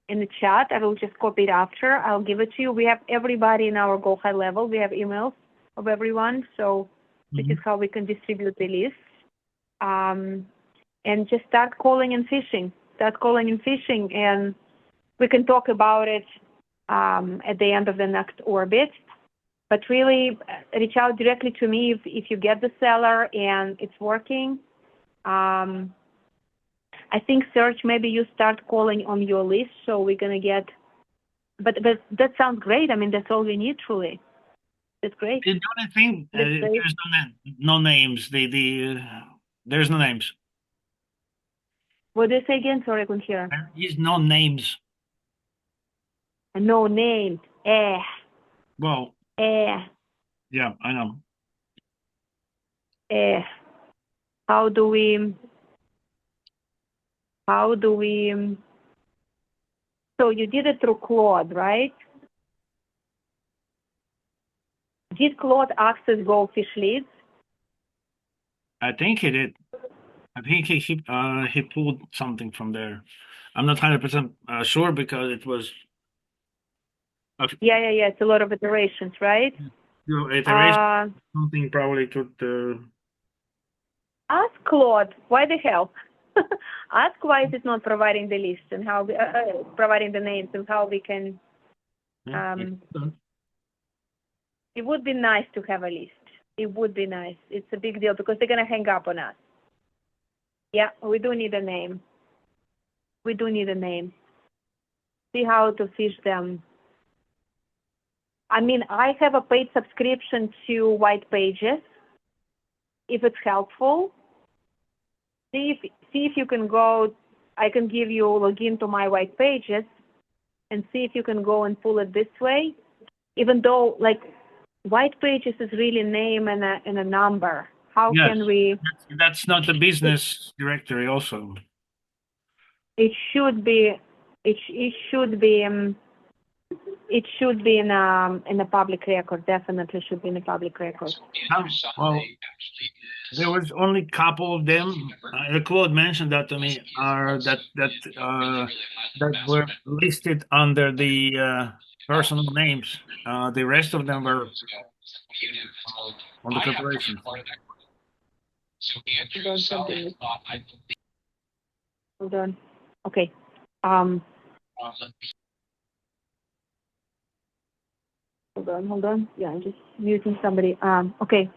the chat. I will just copy it after. I'll give it to you. We have everybody in our Go High level. We have emails of everyone. So this is how we can distribute the list. And just start calling and fishing. And we can talk about it at the end of the next orbit. But really, reach out directly to me if you get the seller and it's working. I think Serge, maybe you start calling on your list, so we're gonna get. But that sounds great. I mean, that's all we need, truly. That's great. The only thing, there's no names. There's no names. What did you say again? Sorry, I couldn't hear. There is no names. No names. Well, yeah, I know. How do we? So you did it through Claude, right? Did Claude access Goldfish leads? I think he did. I think he pulled something from there. I'm not 100% sure because it was. Yeah. It's a lot of iterations, right? Iteration. Something probably took the. Ask Claude, why the hell? Ask why is it not providing the list and how providing the names and how we can. It would be nice to have a list. It would be nice. It's a big deal because they're gonna hang up on us. Yeah, we do need a name. See how to fish them. I mean, I have a paid subscription to White Pages. If it's helpful, see if you can go. I can give you a login to my White Pages and see if you can go and pull it this way. Even though, like, White Pages is really name and a number. How can we? That's not the business directory. Also, it should be. It should be. It should be in a public record. Definitely should be in a public record. Well, there was only a couple of them. Claude mentioned that to me. That were listed under the personal names. The rest of them were on the corporation. Hold on. Okay. Hold on. Yeah, I'm just muting somebody. Okay.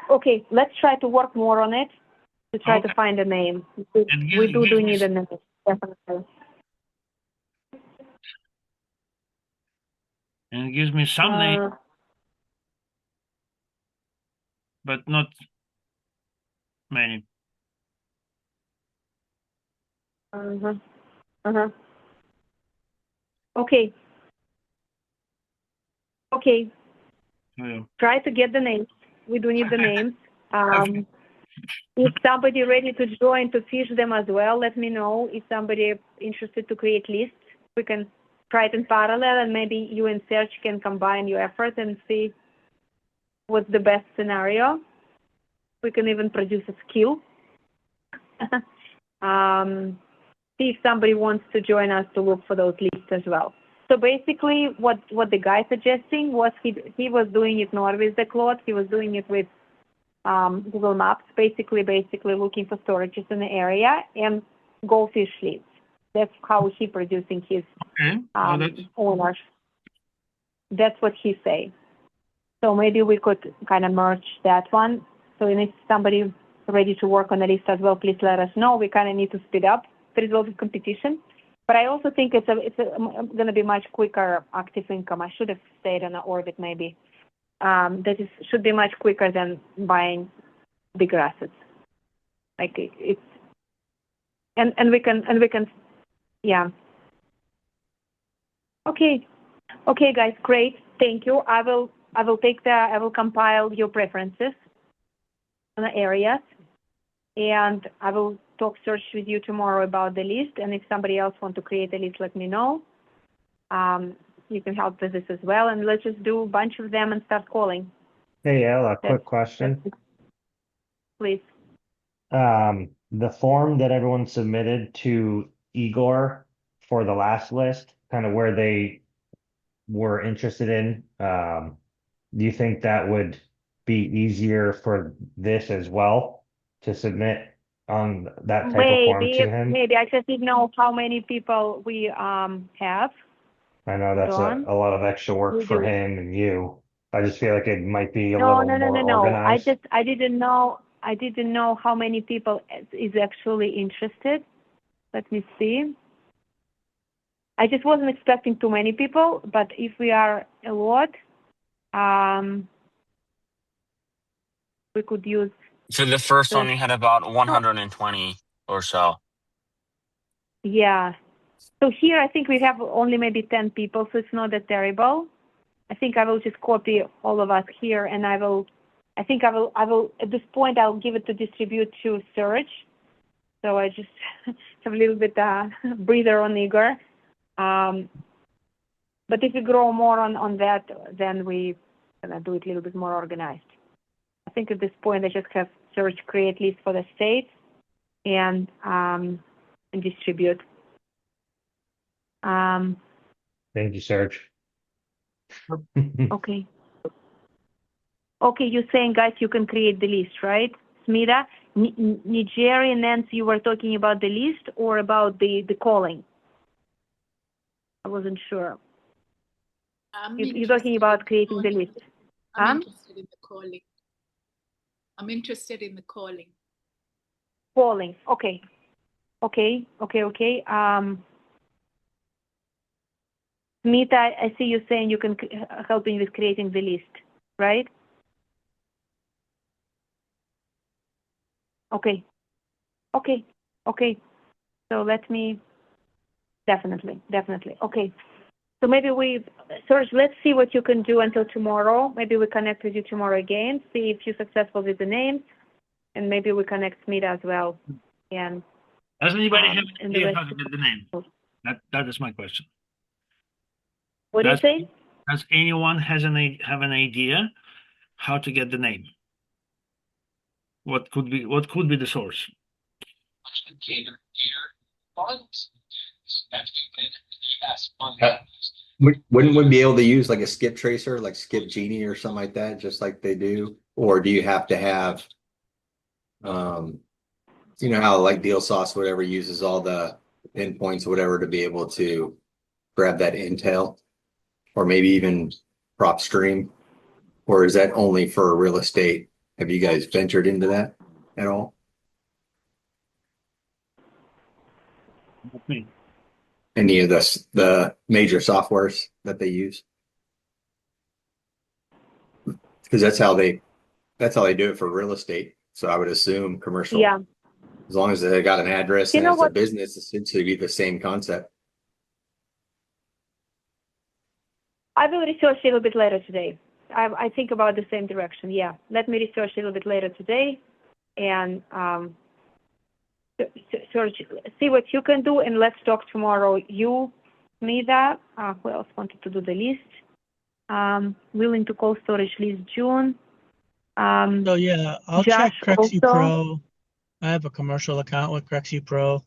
Okay, let's try to work more on it to try to find a name. We do need a name, definitely. And it gives me some name, but not many. Okay. Yeah. Try to get the names. We do need the names. If somebody ready to join to fish them as well, let me know. If somebody interested to create lists, we can try it in parallel, and maybe you and Serge can combine your efforts and see what's the best scenario. We can even produce a skill. See if somebody wants to join us to look for those lists as well. So basically, what the guy suggesting was he was doing it not with the Claude, he was doing it with Google Maps, basically looking for storages in the area and goldfish leads. That's how he producing his owners. That's what he say. So maybe we could kind of merge that one. So if somebody ready to work on the list as well, please let us know. We kind of need to speed up. There is a lot of competition. But I also think it's going to be much quicker active income. I should have stayed on the Orbit maybe. Should be much quicker than buying bigger assets. Like and we can yeah. Okay, guys, great. Thank you. I will compile your preferences on the areas, and I will talk search with you tomorrow about the list. And if somebody else wants to create a list, let me know. You can help with this as well, and let's just do a bunch of them and start calling. Hey, Ella, quick question. Please. The form that everyone submitted to Igor for the last list, kind of where they were interested in, do you think that would be easier for this as well to submit on that type of form to him? Maybe. I just didn't know how many people we have. I know that's a lot of extra work for him and you. I just feel like it might be a little more organized. I didn't know how many people is actually interested. Let me see. I just wasn't expecting too many people, but if we are a lot, we could use. For the first one, you had about 120 or so. Yeah. So here, I think we have only maybe 10 people, so it's not that terrible. I think I will just copy all of us here, and I will, at this point, I'll give it to distribute to search. So I just have a little bit breather on Igor. But if we grow more on that, then we gonna do it a little bit more organized. I think at this point, I just have search create list for the states and distribute. Thank you, Serge. Okay. Okay, you're saying, guys, you can create the list, right? Smita, Nigerian, Nancy, you were talking about the list or about the calling? I wasn't sure. You're talking about creating the list. I'm interested in the calling. I'm interested in the calling. Calling, okay. Smita, I see you saying you can help me with creating the list, right? Okay. So let me, definitely. Okay. So maybe Serge, let's see what you can do until tomorrow. Maybe we connect with you tomorrow again, see if you're successful with the names, and maybe we connect Smita as well. And does anybody have an idea how to get the name? That is my question. What do you say? Does anyone have an idea how to get the name? What could be the source? Wouldn't we be able to use like a skip tracer, like Skip Genie or something like that, just like they do? Or do you have to have, you know how like Deal Sauce, whatever, uses all the endpoints or whatever to be able to grab that intel? Or maybe even PropStream? Or is that only for real estate? Have you guys ventured into that at all? Any of the major softwares that they use? Because that's how they do it for real estate. So I would assume commercial. Yeah. As long as they got an address and it's a business, essentially be the same concept. I will research a little bit later today. I think about the same direction. Yeah. Let me research a little bit later today and search, see what you can do, and let's talk tomorrow. You, Smita, who else wanted to do the list? Willing to call storage list June. So yeah, I'll Josh check Crexy also. Pro. I have a commercial account with Crexy Pro.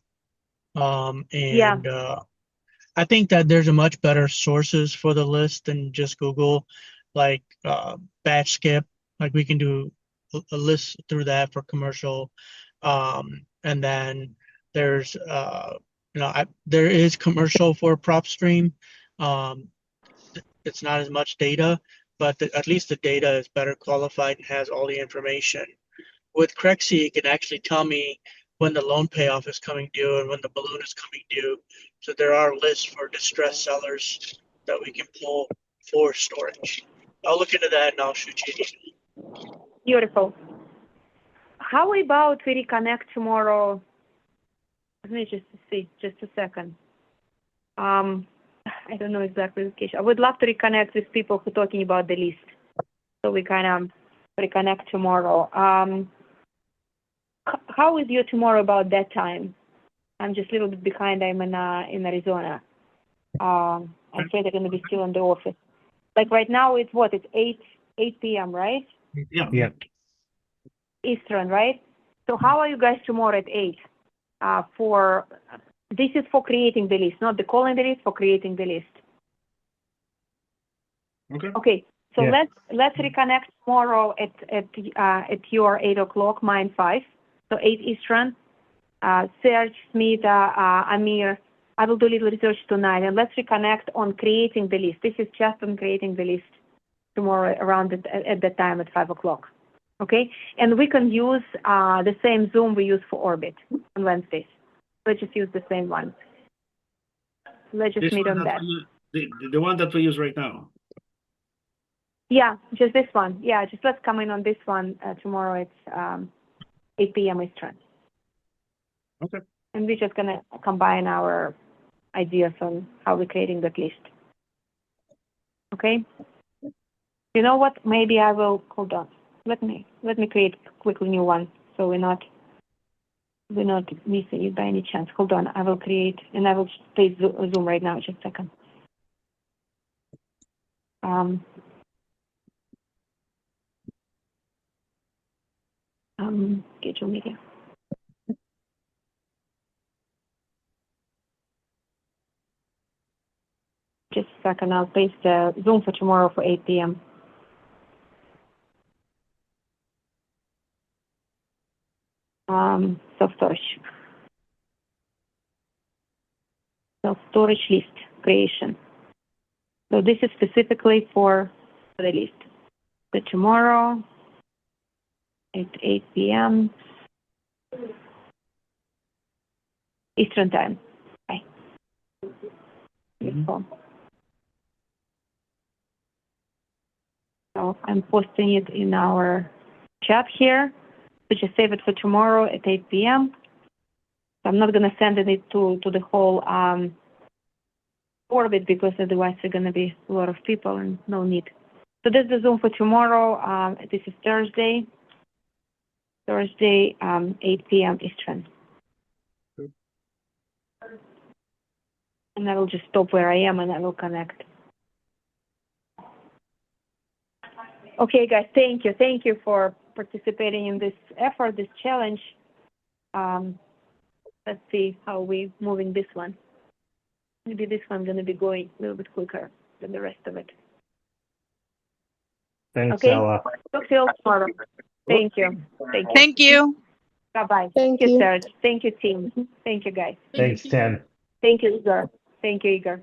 I think that there's a much better sources for the list than just Google, like batch skip. Like we can do a list through that for commercial. And then there's there is commercial for PropStream. It's not as much data, but at least the data is better qualified and has all the information. with Crexy, it can actually tell me when the loan payoff is coming due and when the balloon is coming due. So there are lists for distressed sellers that we can pull for storage. I'll look into that and I'll shoot you an email. Beautiful. How about we reconnect tomorrow? Let me just see, just a second. I don't know exactly the location. I would love to reconnect with people who are talking about the list. So we kind of reconnect tomorrow. How is you tomorrow about that time? I'm just a little bit behind. I'm in Arizona. I'm afraid I'm going to be still in the office. Like right now, it's what? It's 8 p.m., right? Yeah. Eastern, right? So how are you guys tomorrow at 8? This is for creating the list, not the calling the list, for creating the list. Okay. So let's reconnect tomorrow at your 8 o'clock, mine 5. So 8 Eastern. Serge, Smith, Amir, I will do a little research tonight, and let's reconnect on creating the list. This is just on creating the list tomorrow around at that time at 5 o'clock. Okay? And we can use the same Zoom we use for Orbit on Wednesdays. Let's just use the same one. Let's just meet on that. The one that we use right now. Yeah, just this one. Yeah, just let's come in on this one tomorrow. It's 8 p.m. Eastern. Okay. And we're just going to combine our ideas on how we're creating that list. Okay? You know what? Maybe I will, hold on. Let me create a quickly new one so we're not missing it by any chance. Hold on. I will create, and I will play Zoom right now. Just a second. Schedule media. Just a second. I'll paste the Zoom for tomorrow for 8 p.m. Self-storage. Self-storage list creation. So this is specifically for the list. So tomorrow at 8 p.m. Eastern time. Bye. So I'm posting it in our chat here. So just save it for tomorrow at 8 p.m. So I'm not going to send it to the whole Orbit because otherwise there are going to be a lot of people and no need. So this is the Zoom for tomorrow. This is Thursday, 8 p.m. Eastern. And I will just stop where I am and I will connect. Okay, guys, thank you. Thank you for participating in this effort, this challenge. Let's see how we're moving this one. Maybe this one's going to be going a little bit quicker than the rest of it. Thanks, Okay. Ella. Talk to you all tomorrow. Thank you. Thank you. Thank you. Bye-bye. Thank you, you. Serge. Thank you, team. Thank you, guys. Thanks, Tim. Thank you, Igor. Thank you, Igor.